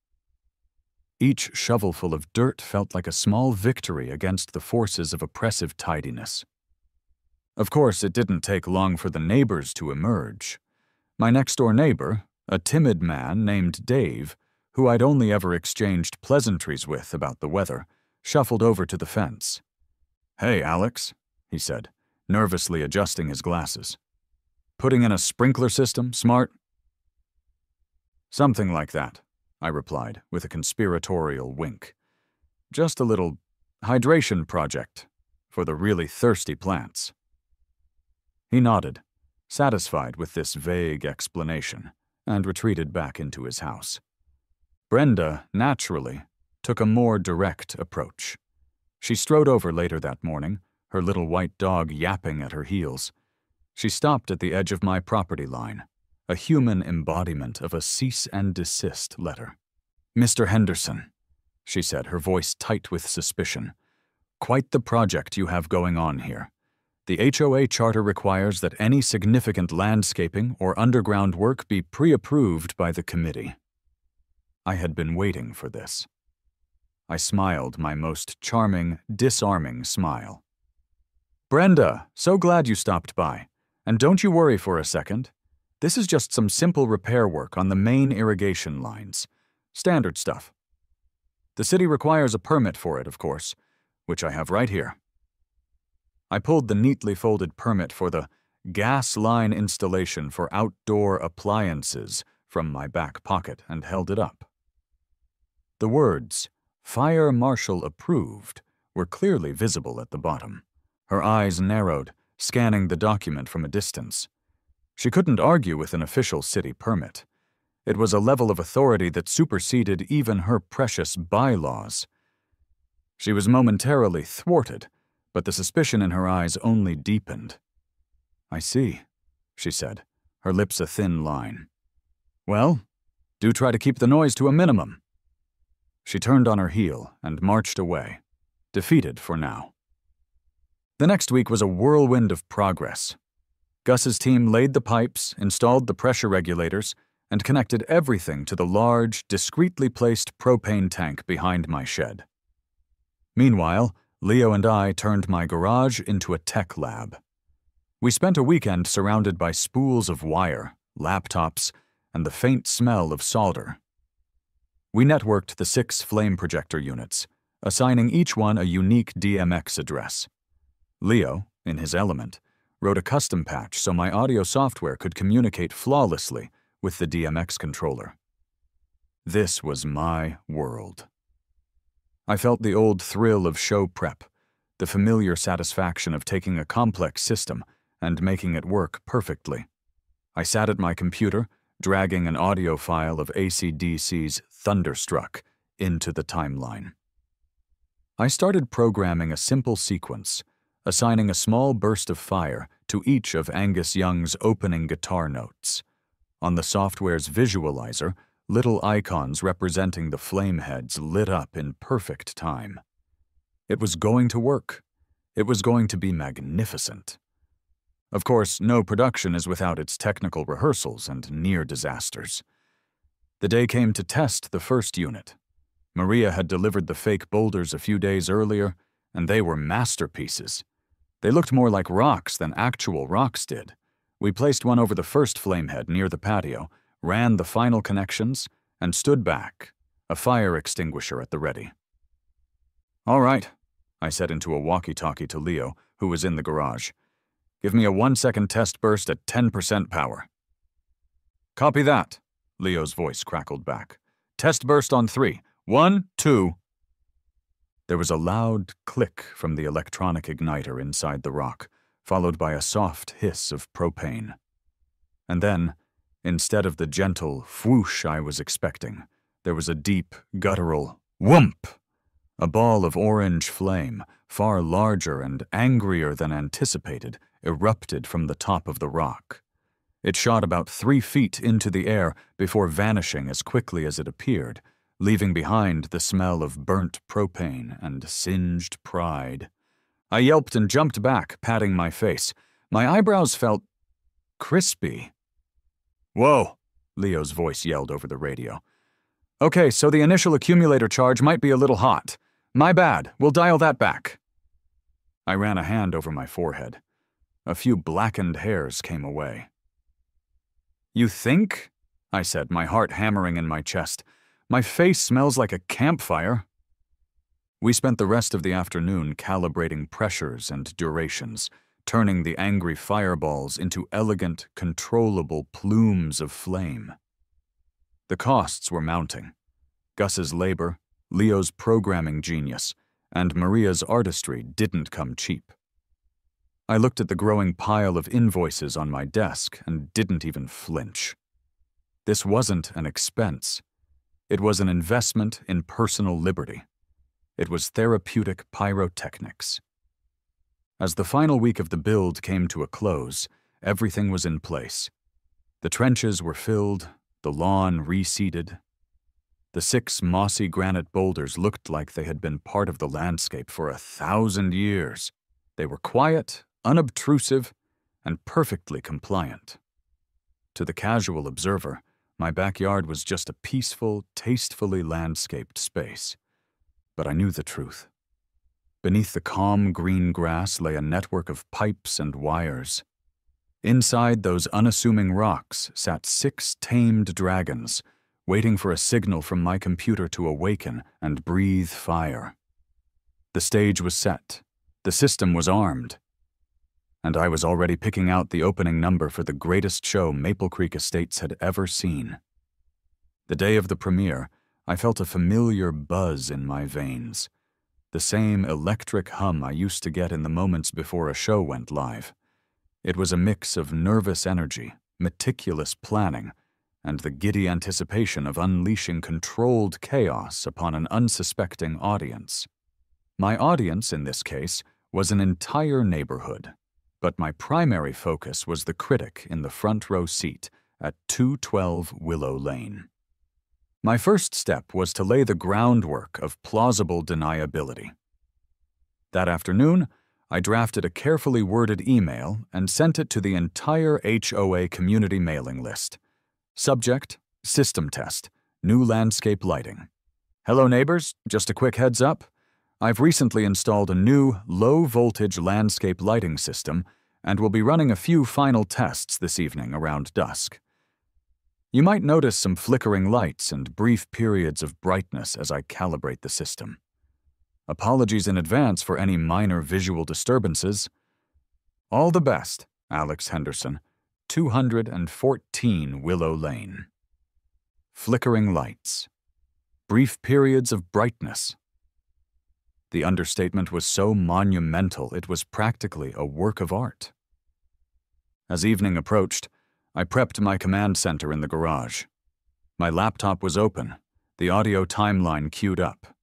Each shovelful of dirt felt like a small victory against the forces of oppressive tidiness. Of course, it didn't take long for the neighbors to emerge. My next-door neighbor, A timid man named Dave, who I'd only ever exchanged pleasantries with about the weather, shuffled over to the fence. "Hey, Alex," he said, nervously adjusting his glasses. "Putting in a sprinkler system, smart?" "Something like that," I replied, with a conspiratorial wink. "Just a little hydration project for the really thirsty plants." He nodded, satisfied with this vague explanation, and retreated back into his house. Brenda, naturally, took a more direct approach. She strode over later that morning, her little white dog yapping at her heels. She stopped at the edge of my property line, a human embodiment of a cease and desist letter. "Mr. Henderson," she said, her voice tight with suspicion, "quite the project you have going on here. The HOA charter requires that any significant landscaping or underground work be pre-approved by the committee." I had been waiting for this. I smiled my most charming, disarming smile. "Brenda, so glad you stopped by. And don't you worry for a second. This is just some simple repair work on the main irrigation lines. Standard stuff. The city requires a permit for it, of course, which I have right here." I pulled the neatly folded permit for the gas line installation for outdoor appliances from my back pocket and held it up. The words, "Fire Marshal Approved," were clearly visible at the bottom. Her eyes narrowed, scanning the document from a distance. She couldn't argue with an official city permit. It was a level of authority that superseded even her precious bylaws. She was momentarily thwarted, but the suspicion in her eyes only deepened. "I see," she said, her lips a thin line. "Well, do try to keep the noise to a minimum." She turned on her heel and marched away, defeated for now. The next week was a whirlwind of progress. Gus's team laid the pipes, installed the pressure regulators, and connected everything to the large, discreetly placed propane tank behind my shed. Meanwhile, Leo and I turned my garage into a tech lab. We spent a weekend surrounded by spools of wire, laptops, and the faint smell of solder. We networked the 6 flame projector units, assigning each one a unique DMX address. Leo, in his element, wrote a custom patch so my audio software could communicate flawlessly with the DMX controller. This was my world. I felt the old thrill of show prep, the familiar satisfaction of taking a complex system and making it work perfectly. I sat at my computer, dragging an audio file of AC/DC's Thunderstruck into the timeline. I started programming a simple sequence, assigning a small burst of fire to each of Angus Young's opening guitar notes. On the software's visualizer, little icons representing the flame heads lit up in perfect time. It was going to work. It was going to be magnificent. Of course, no production is without its technical rehearsals and near disasters. The day came to test the first unit. Maria had delivered the fake boulders a few days earlier, and they were masterpieces. They looked more like rocks than actual rocks did. We placed one over the first flamehead near the patio, ran the final connections, and stood back, a fire extinguisher at the ready. "All right," I said into a walkie-talkie to Leo, who was in the garage. "Give me a 1-second test burst at 10% power." "Copy that," Leo's voice crackled back. "Test burst on 3. 1, 2. There was a loud click from the electronic igniter inside the rock, followed by a soft hiss of propane. And then, instead of the gentle whoosh I was expecting, there was a deep, guttural whoomp. A ball of orange flame, far larger and angrier than anticipated, erupted from the top of the rock. It shot about 3 feet into the air before vanishing as quickly as it appeared, leaving behind the smell of burnt propane and singed pride. I yelped and jumped back, patting my face. My eyebrows felt crispy. "Whoa," Leo's voice yelled over the radio. "Okay, so the initial accumulator charge might be a little hot. My bad, we'll dial that back." I ran a hand over my forehead. A few blackened hairs came away. "You think?" I said, my heart hammering in my chest. My face smells like a campfire. We spent the rest of the afternoon calibrating pressures and durations, turning the angry fireballs into elegant, controllable plumes of flame. The costs were mounting. Gus's labor, Leo's programming genius, and Maria's artistry didn't come cheap. I looked at the growing pile of invoices on my desk and didn't even flinch. This wasn't an expense. It was an investment in personal liberty. It was therapeutic pyrotechnics. As the final week of the build came to a close, everything was in place. The trenches were filled, the lawn reseeded. The 6 mossy granite boulders looked like they had been part of the landscape for 1,000 years. They were quiet, unobtrusive, and perfectly compliant. To the casual observer, my backyard was just a peaceful, tastefully landscaped space. But I knew the truth. Beneath the calm green grass lay a network of pipes and wires. Inside those unassuming rocks sat 6 tamed dragons, waiting for a signal from my computer to awaken and breathe fire. The stage was set. The system was armed. And I was already picking out the opening number for the greatest show Maple Creek Estates had ever seen. The day of the premiere, I felt a familiar buzz in my veins, the same electric hum I used to get in the moments before a show went live. It was a mix of nervous energy, meticulous planning, and the giddy anticipation of unleashing controlled chaos upon an unsuspecting audience. My audience, in this case, was an entire neighborhood, but my primary focus was the critic in the front row seat at 212 Willow Lane. My first step was to lay the groundwork of plausible deniability. That afternoon, I drafted a carefully worded email and sent it to the entire HOA community mailing list. Subject, system test, new landscape lighting. Hello neighbors, just a quick heads up. I've recently installed a new low-voltage landscape lighting system and will be running a few final tests this evening around dusk. You might notice some flickering lights and brief periods of brightness as I calibrate the system. Apologies in advance for any minor visual disturbances. All the best, Alex Henderson, 214 Willow Lane. Flickering lights. Brief periods of brightness. The understatement was so monumental it was practically a work of art. As evening approached, I prepped my command center in the garage. My laptop was open, the audio timeline queued up.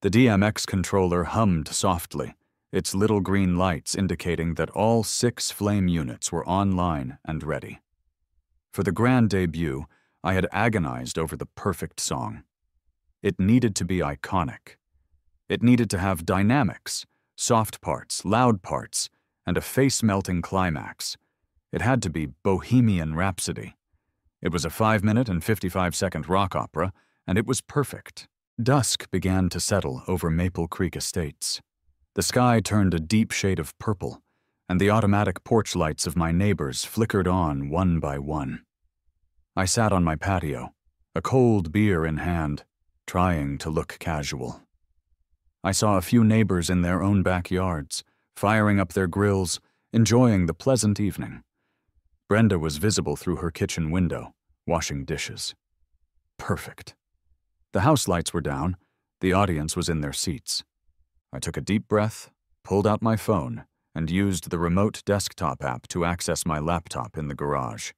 The DMX controller hummed softly, its little green lights indicating that all 6 flame units were online and ready. For the grand debut, I had agonized over the perfect song. It needed to be iconic. It needed to have dynamics, soft parts, loud parts, and a face-melting climax. It had to be Bohemian Rhapsody. It was a 5-minute and 55-second rock opera, and it was perfect. Dusk began to settle over Maple Creek Estates. The sky turned a deep shade of purple, and the automatic porch lights of my neighbors flickered on one by one. I sat on my patio, a cold beer in hand, trying to look casual. I saw a few neighbors in their own backyards, firing up their grills, enjoying the pleasant evening. Brenda was visible through her kitchen window, washing dishes. Perfect. The house lights were down, the audience was in their seats. I took a deep breath, pulled out my phone, and used the remote desktop app to access my laptop in the garage.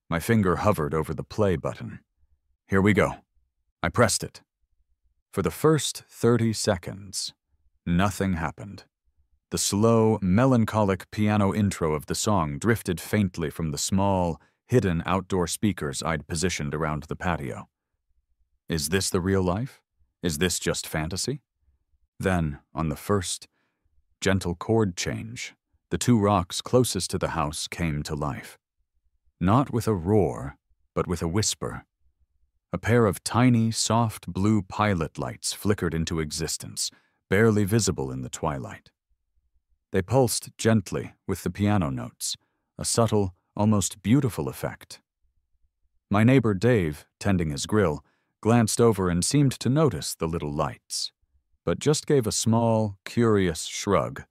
My finger hovered over the play button. Here we go. I pressed it. For the first 30 seconds, nothing happened. The slow, melancholic piano intro of the song drifted faintly from the small, hidden outdoor speakers I'd positioned around the patio. Is this the real life? Is this just fantasy? Then, on the first, gentle chord change, the 2 rocks closest to the house came to life. Not with a roar, but with a whisper. A pair of tiny, soft blue pilot lights flickered into existence, barely visible in the twilight. They pulsed gently with the piano notes, a subtle, almost beautiful effect. My neighbor Dave, tending his grill, glanced over and seemed to notice the little lights, but just gave a small, curious shrug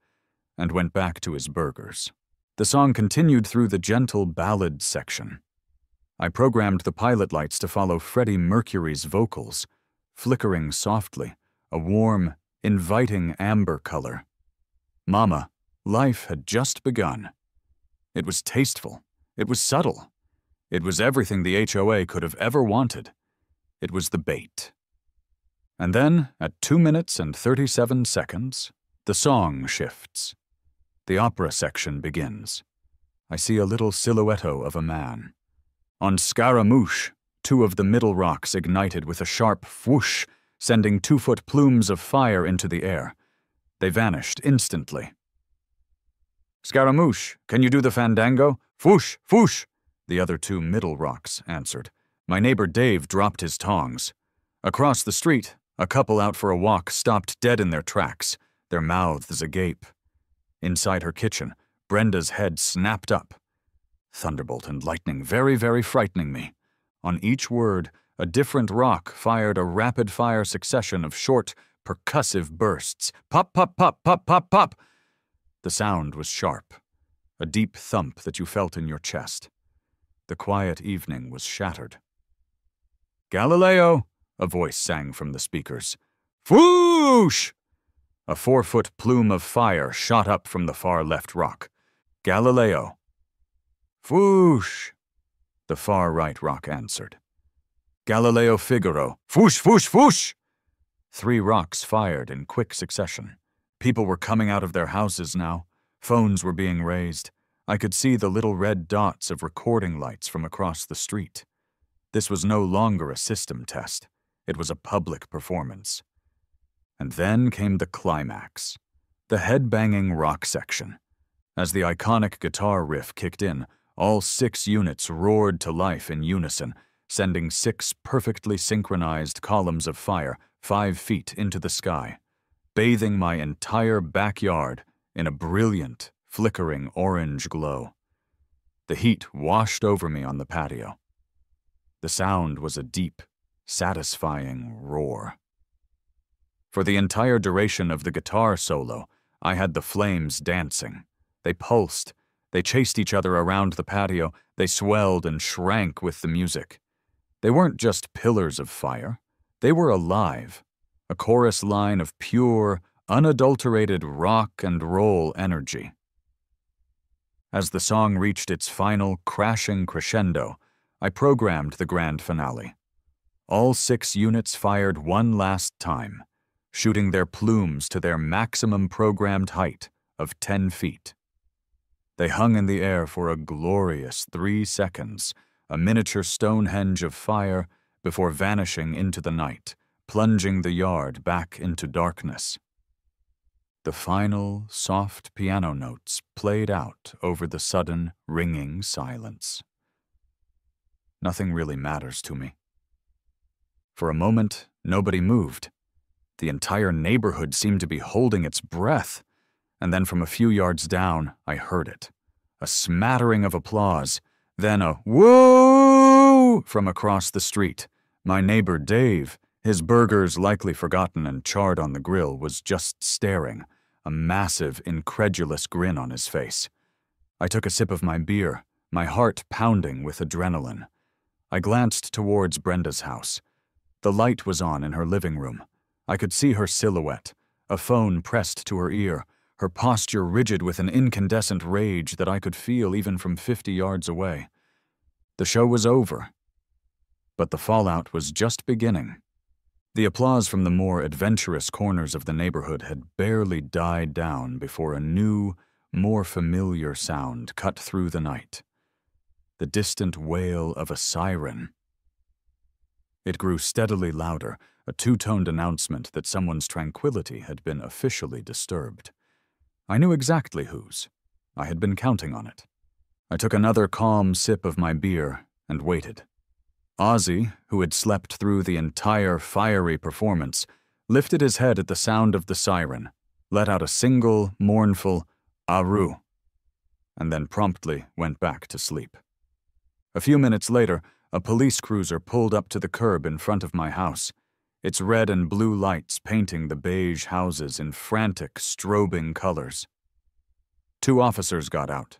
and went back to his burgers. The song continued through the gentle ballad section. I programmed the pilot lights to follow Freddie Mercury's vocals, flickering softly, a warm, inviting amber color. Mama, life had just begun. It was tasteful. It was subtle. It was everything the HOA could have ever wanted. It was the bait. And then, at 2 minutes and 37 seconds, the song shifts. The opera section begins. I see a little silhouetto of a man. On Scaramouche, 2 of the middle rocks ignited with a sharp whoosh, sending 2-foot plumes of fire into the air. They vanished instantly. Scaramouche, can you do the fandango? Whoosh, whoosh, the other 2 middle rocks answered. My neighbor Dave dropped his tongs. Across the street, a couple out for a walk stopped dead in their tracks, their mouths agape. Inside her kitchen, Brenda's head snapped up. Thunderbolt and lightning, very, very frightening me. On each word, a different rock fired a rapid-fire succession of short, percussive bursts. Pop, pop, pop, pop, pop, pop. The sound was sharp, a deep thump that you felt in your chest. The quiet evening was shattered. Galileo, a voice sang from the speakers. Whoosh! A 4-foot plume of fire shot up from the far left rock. Galileo. Whoosh! The far right rock answered. Galileo Figaro. Whoosh, whoosh, whoosh! 3 rocks fired in quick succession. People were coming out of their houses now. Phones were being raised. I could see the little red dots of recording lights from across the street. This was no longer a system test. It was a public performance. And then came the climax, the head-banging rock section. As the iconic guitar riff kicked in, all 6 units roared to life in unison, sending 6 perfectly synchronized columns of fire 5 feet into the sky, bathing my entire backyard in a brilliant, flickering orange glow. The heat washed over me on the patio. The sound was a deep, satisfying roar. For the entire duration of the guitar solo, I had the flames dancing. They pulsed. They chased each other around the patio. They swelled and shrank with the music. They weren't just pillars of fire. They were alive, a chorus line of pure, unadulterated rock and roll energy. As the song reached its final crashing crescendo, I programmed the grand finale. All 6 units fired one last time, shooting their plumes to their maximum programmed height of 10 feet. They hung in the air for a glorious 3 seconds, a miniature Stonehenge of fire, before vanishing into the night, plunging the yard back into darkness. The final, soft piano notes played out over the sudden, ringing silence. Nothing really matters to me. For a moment, nobody moved. The entire neighborhood seemed to be holding its breath, and then from a few yards down, I heard it. A smattering of applause, then a whoa from across the street. My neighbor Dave, his burgers likely forgotten and charred on the grill, was just staring, a massive, incredulous grin on his face. I took a sip of my beer, my heart pounding with adrenaline. I glanced towards Brenda's house. The light was on in her living room. I could see her silhouette, a phone pressed to her ear, her posture rigid with an incandescent rage that I could feel even from 50 yards away. The show was over, but the fallout was just beginning. The applause from the more adventurous corners of the neighborhood had barely died down before a new, more familiar sound cut through the night. The distant wail of a siren. It grew steadily louder, a 2-toned announcement that someone's tranquility had been officially disturbed. I knew exactly whose. I had been counting on it. I took another calm sip of my beer and waited. Ozzy, who had slept through the entire fiery performance, lifted his head at the sound of the siren, let out a single, mournful "Aru," and then promptly went back to sleep. A few minutes later, A police cruiser pulled up to the curb in front of my house, its red and blue lights painting the beige houses in frantic, strobing colors. 2 officers got out.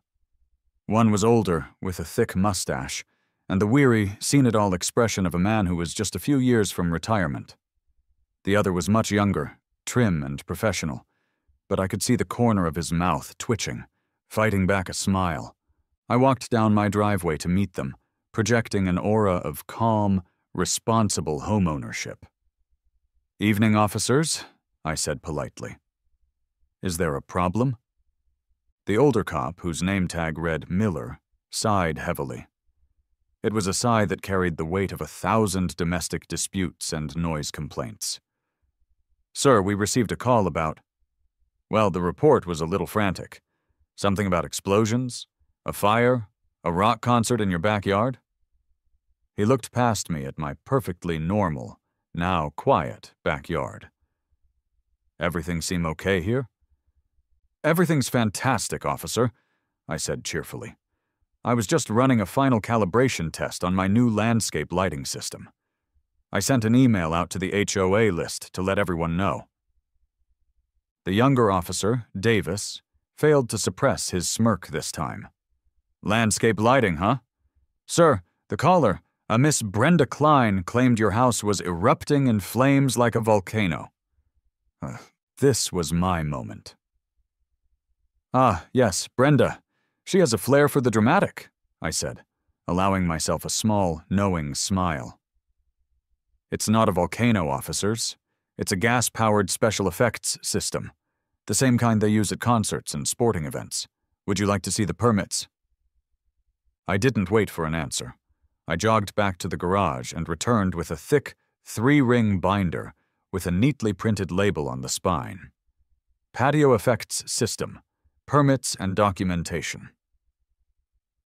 One was older, with a thick mustache, and the weary, seen-it-all expression of a man who was just a few years from retirement. The other was much younger, trim and professional, but I could see the corner of his mouth twitching, fighting back a smile. I walked down my driveway to meet them, projecting an aura of calm, responsible homeownership. "Evening, officers," I said politely. "Is there a problem?" The older cop, whose name tag read Miller, sighed heavily. It was a sigh that carried the weight of 1,000 domestic disputes and noise complaints. "Sir, we received a call about—" Well, the report was a little frantic. Something about explosions, a fire, a rock concert in your backyard? He looked past me at my perfectly normal, now quiet, backyard. "Everything seem okay here?" "Everything's fantastic, officer," I said cheerfully. "I was just running a final calibration test on my new landscape lighting system. I sent an email out to the HOA list to let everyone know." The younger officer, Davis, failed to suppress his smirk this time. "Landscape lighting, huh? Sir, the caller, a Miss Brenda Klein, claimed your house was erupting in flames like a volcano." This was my moment. "Ah, yes, Brenda. She has a flair for the dramatic," I said, allowing myself a small, knowing smile. "It's not a volcano, officers. It's a gas-powered special effects system, the same kind they use at concerts and sporting events. Would you like to see the permits?" I didn't wait for an answer. I jogged back to the garage and returned with a thick, 3-ring binder with a neatly printed label on the spine. "Patio Effects System. Permits and Documentation."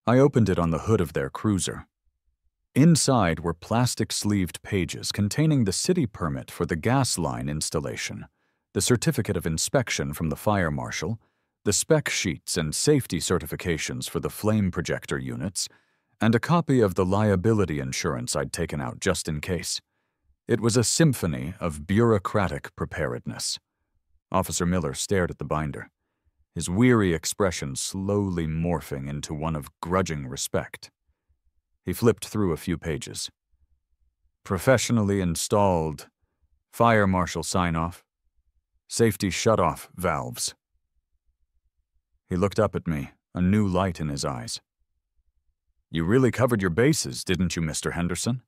I opened it on the hood of their cruiser. Inside were plastic-sleeved pages containing the city permit for the gas line installation, the certificate of inspection from the fire marshal, the spec sheets and safety certifications for the flame projector units, and a copy of the liability insurance I'd taken out just in case. It was a symphony of bureaucratic preparedness. Officer Miller stared at the binder, his weary expression slowly morphing into one of grudging respect. He flipped through a few pages. "Professionally installed, fire marshal sign-off, safety shut-off valves." He looked up at me, a new light in his eyes. "You really covered your bases, didn't you, Mr. Henderson?"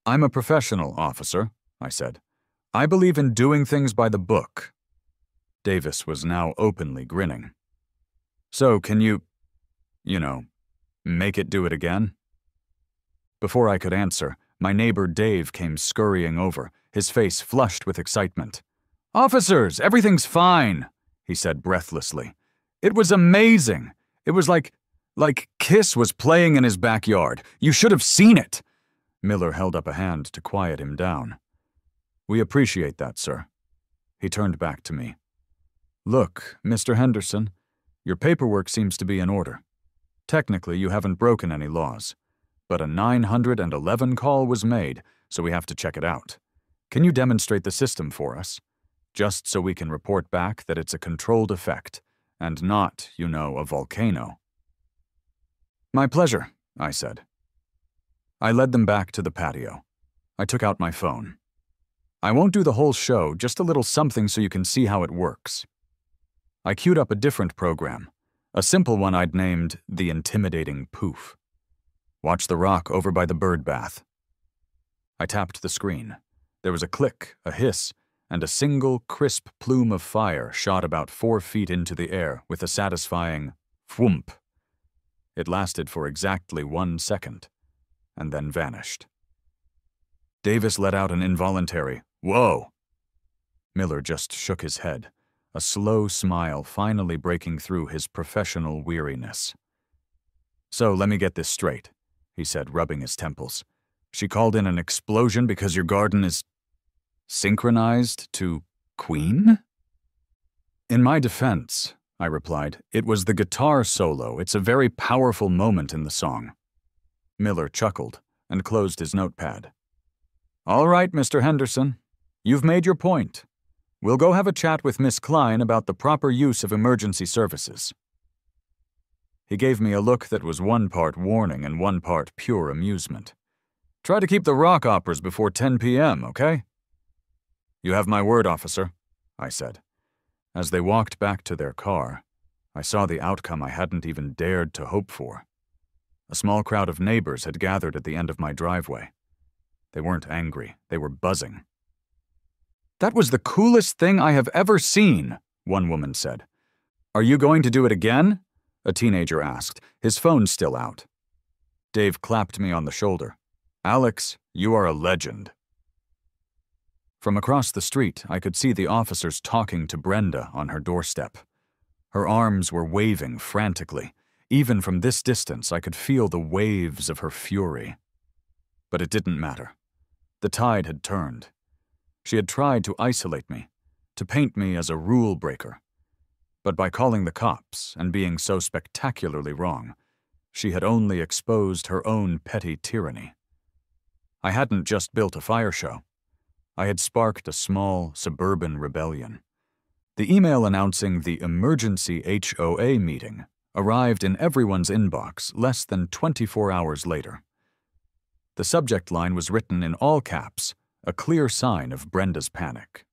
"I'm a professional, officer," I said. "I believe in doing things by the book." Davis was now openly grinning. "So can you make it do it again?" Before I could answer, my neighbor Dave came scurrying over, his face flushed with excitement. "Officers, everything's fine," he said breathlessly. "It was amazing. It was like Kiss was playing in his backyard. You should have seen it." Miller held up a hand to quiet him down. "We appreciate that, sir." He turned back to me. "Look, Mr. Henderson, your paperwork seems to be in order. Technically, you haven't broken any laws, but a 911 call was made, so we have to check it out. Can you demonstrate the system for us? Just so we can report back that it's a controlled effect, and not, a volcano." "My pleasure," I said. I led them back to the patio. I took out my phone. "I won't do the whole show, just a little something so you can see how it works." I queued up a different program, a simple one I'd named The Intimidating Poof. "Watch the rock over by the bird bath." I tapped the screen. There was a click, a hiss, and a single, crisp plume of fire shot about 4 feet into the air with a satisfying whoomp. It lasted for exactly 1 second, and then vanished. Davis let out an involuntary, "Whoa!" Miller just shook his head, a slow smile finally breaking through his professional weariness. "So let me get this straight," he said, rubbing his temples. "She called in an explosion because your garden is synchronized to Queen?" "In my defense," I replied, "it was the guitar solo. It's a very powerful moment in the song." Miller chuckled and closed his notepad. "All right, Mr. Henderson. You've made your point. We'll go have a chat with Miss Klein about the proper use of emergency services." He gave me a look that was one part warning and one part pure amusement. "Try to keep the rock operas before 10 p.m., okay?" "You have my word, officer," I said. As they walked back to their car, I saw the outcome I hadn't even dared to hope for. A small crowd of neighbors had gathered at the end of my driveway. They weren't angry, they were buzzing. "That was the coolest thing I have ever seen," one woman said. "Are you going to do it again?" a teenager asked, his phone still out. Dave clapped me on the shoulder. "Alex, you are a legend." From across the street, I could see the officers talking to Brenda on her doorstep. Her arms were waving frantically. Even from this distance, I could feel the waves of her fury. But it didn't matter. The tide had turned. She had tried to isolate me, to paint me as a rule breaker. But by calling the cops and being so spectacularly wrong, she had only exposed her own petty tyranny. I hadn't just built a fire show. I had sparked a small, suburban rebellion. The email announcing the emergency HOA meeting arrived in everyone's inbox less than 24 hours later. The subject line was written in all caps, a clear sign of Brenda's panic.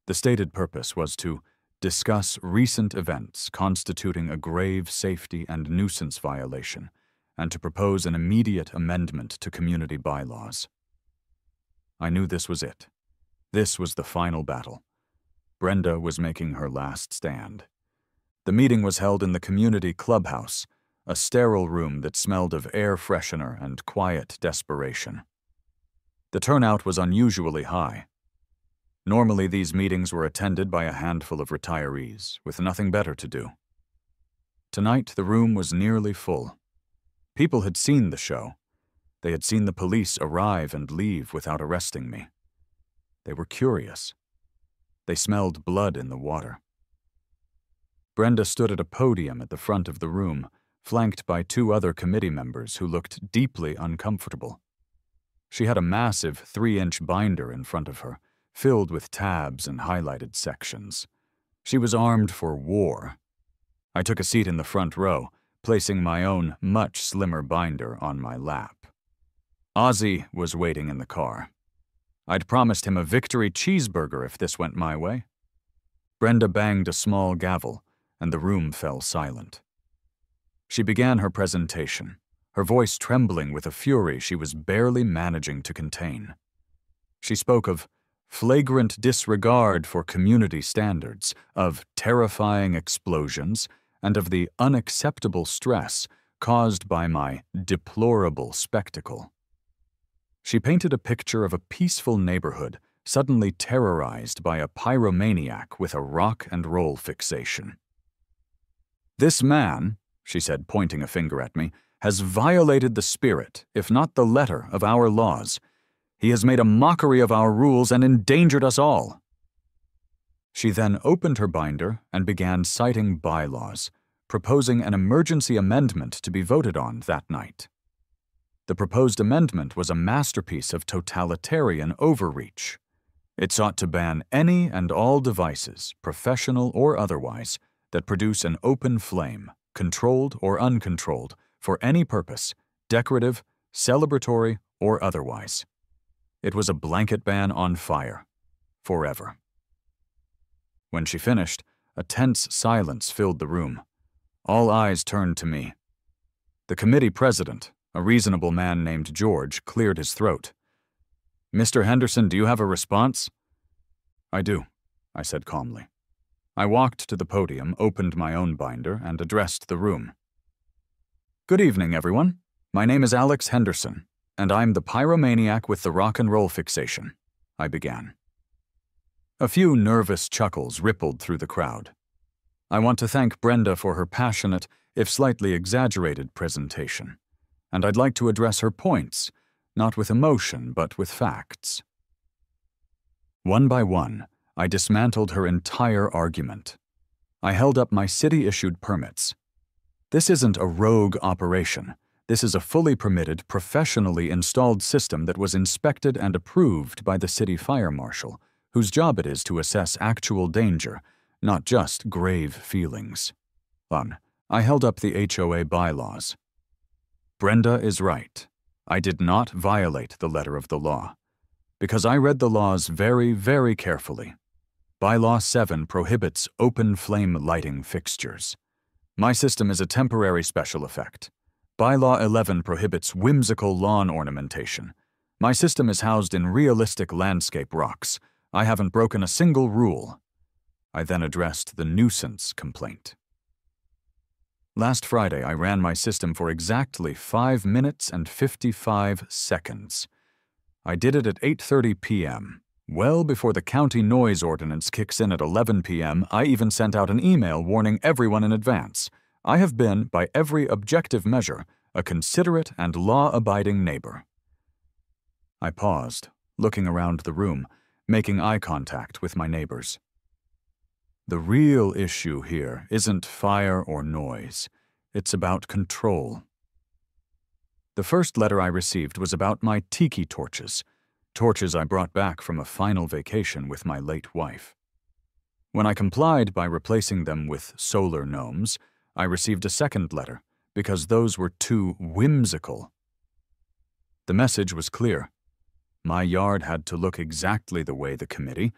The stated purpose was to discuss recent events constituting a grave safety and nuisance violation, and to propose an immediate amendment to community bylaws. I knew this was it. This was the final battle. Brenda was making her last stand. The meeting was held in the community clubhouse, a sterile room that smelled of air freshener and quiet desperation. The turnout was unusually high. Normally, these meetings were attended by a handful of retirees with nothing better to do. Tonight, the room was nearly full. People had seen the show. They had seen the police arrive and leave without arresting me. They were curious. They smelled blood in the water. Brenda stood at a podium at the front of the room, flanked by two other committee members who looked deeply uncomfortable. She had a massive 3-inch binder in front of her, filled with tabs and highlighted sections. She was armed for war. I took a seat in the front row, placing my own much slimmer binder on my lap. Ozzy was waiting in the car. I'd promised him a victory cheeseburger if this went my way. Brenda banged a small gavel, and the room fell silent. She began her presentation, her voice trembling with a fury she was barely managing to contain. She spoke of flagrant disregard for community standards, of terrifying explosions, and of the unacceptable stress caused by my deplorable spectacle. She painted a picture of a peaceful neighborhood suddenly terrorized by a pyromaniac with a rock and roll fixation. "This man," she said, pointing a finger at me, "has violated the spirit, if not the letter, of our laws. He has made a mockery of our rules and endangered us all." She then opened her binder and began citing bylaws, proposing an emergency amendment to be voted on that night. The proposed amendment was a masterpiece of totalitarian overreach. It sought to ban any and all devices, professional or otherwise, that produce an open flame, controlled or uncontrolled, for any purpose, decorative, celebratory, or otherwise. It was a blanket ban on fire, forever. When she finished, a tense silence filled the room. All eyes turned to me. The committee president, a reasonable man named George, cleared his throat. "Mr. Henderson, do you have a response?" "I do," I said calmly. I walked to the podium, opened my own binder, and addressed the room. "Good evening, everyone. My name is Alex Henderson, and I'm the pyromaniac with the rock and roll fixation," I began. A few nervous chuckles rippled through the crowd. I want to thank Brenda for her passionate, if slightly exaggerated, presentation, and I'd like to address her points, not with emotion, but with facts. One by one, I dismantled her entire argument. I held up my city-issued permits. This isn't a rogue operation. This is a fully permitted, professionally installed system that was inspected and approved by the city fire marshal, whose job it is to assess actual danger, not just grave feelings. I held up the HOA bylaws. Brenda is right. I did not violate the letter of the law, because I read the laws very, very carefully. Bylaw 7 prohibits open flame lighting fixtures. My system is a temporary special effect. Bylaw 11 prohibits whimsical lawn ornamentation. My system is housed in realistic landscape rocks. I haven't broken a single rule. I then addressed the nuisance complaint. Last Friday, I ran my system for exactly 5 minutes and 55 seconds. I did it at 8:30 p.m. Well before the county noise ordinance kicks in at 11 p.m., I even sent out an email warning everyone in advance. I have been, by every objective measure, a considerate and law-abiding neighbor. I paused, looking around the room, making eye contact with my neighbors. The real issue here isn't fire or noise. It's about control. The first letter I received was about my Tiki torches I brought back from a final vacation with my late wife. When I complied by replacing them with solar gnomes, I received a second letter because those were too whimsical. The message was clear. My yard had to look exactly the way the committee,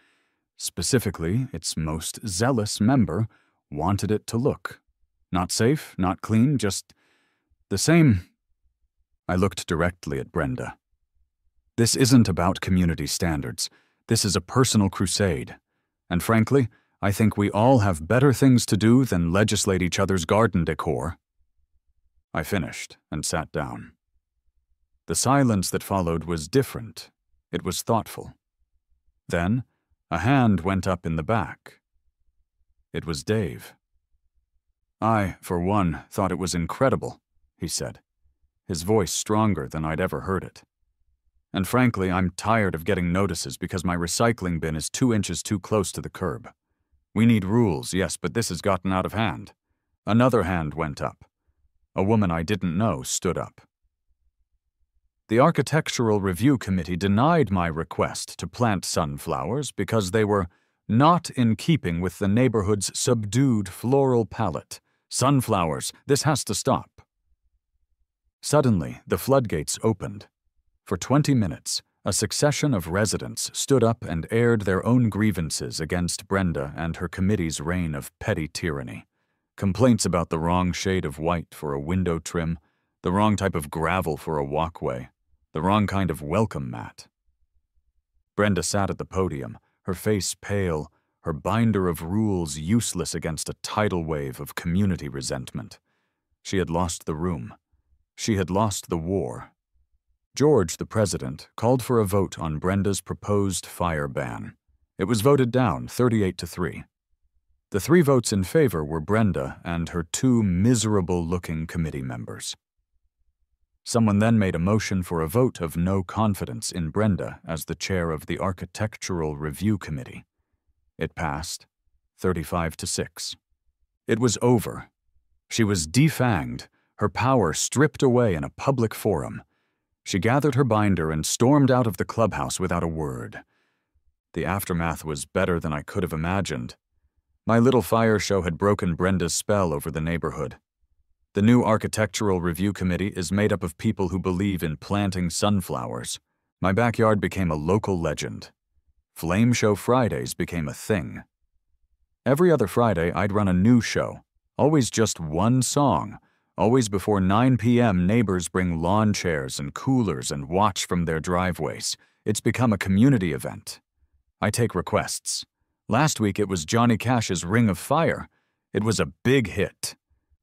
specifically its most zealous member, wanted it to look. Not safe, not clean, just the same. I looked directly at Brenda. This isn't about community standards. This is a personal crusade. And frankly, I think we all have better things to do than legislate each other's garden decor. I finished and sat down. The silence that followed was different. It was thoughtful. Then, a hand went up in the back. It was Dave. I, for one, thought it was incredible, he said, his voice stronger than I'd ever heard it. And frankly, I'm tired of getting notices because my recycling bin is 2 inches too close to the curb. We need rules, yes, but this has gotten out of hand. Another hand went up. A woman I didn't know stood up. The Architectural Review Committee denied my request to plant sunflowers because they were not in keeping with the neighborhood's subdued floral palette. Sunflowers, this has to stop. Suddenly, the floodgates opened. For 20 minutes, a succession of residents stood up and aired their own grievances against Brenda and her committee's reign of petty tyranny. Complaints about the wrong shade of white for a window trim, the wrong type of gravel for a walkway, the wrong kind of welcome mat. Brenda sat at the podium, her face pale, her binder of rules useless against a tidal wave of community resentment. She had lost the room. She had lost the war. George, the president, called for a vote on Brenda's proposed fire ban. It was voted down 38-3. The 3 votes in favor were Brenda and her 2 miserable-looking committee members. Someone then made a motion for a vote of no confidence in Brenda as the chair of the Architectural Review Committee. It passed 35-6. It was over. She was defanged, her power stripped away in a public forum. She gathered her binder and stormed out of the clubhouse without a word. The aftermath was better than I could have imagined. My little fire show had broken Brenda's spell over the neighborhood. The new Architectural Review Committee is made up of people who believe in planting sunflowers. My backyard became a local legend. Flame Show Fridays became a thing. Every other Friday, I'd run a new show, always just one song. Always before 9 p.m., neighbors bring lawn chairs and coolers and watch from their driveways. It's become a community event. I take requests. Last week, it was Johnny Cash's Ring of Fire. It was a big hit.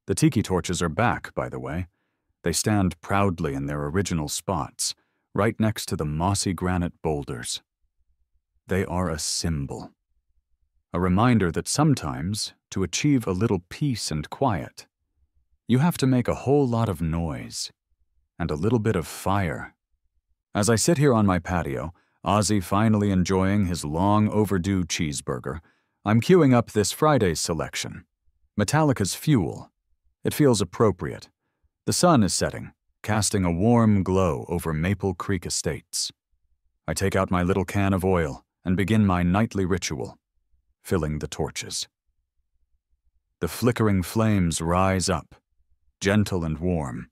The Tiki torches are back, by the way. They stand proudly in their original spots, right next to the mossy granite boulders. They are a symbol. A reminder that sometimes, to achieve a little peace and quiet, you have to make a whole lot of noise and a little bit of fire. As I sit here on my patio, Ozzy finally enjoying his long-overdue cheeseburger, I'm queuing up this Friday's selection, Metallica's Fuel. It feels appropriate. The sun is setting, casting a warm glow over Maple Creek Estates. I take out my little can of oil and begin my nightly ritual, filling the torches. The flickering flames rise up, gentle and warm,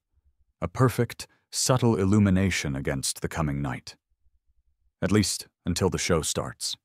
a perfect, subtle illumination against the coming night. At least until the show starts.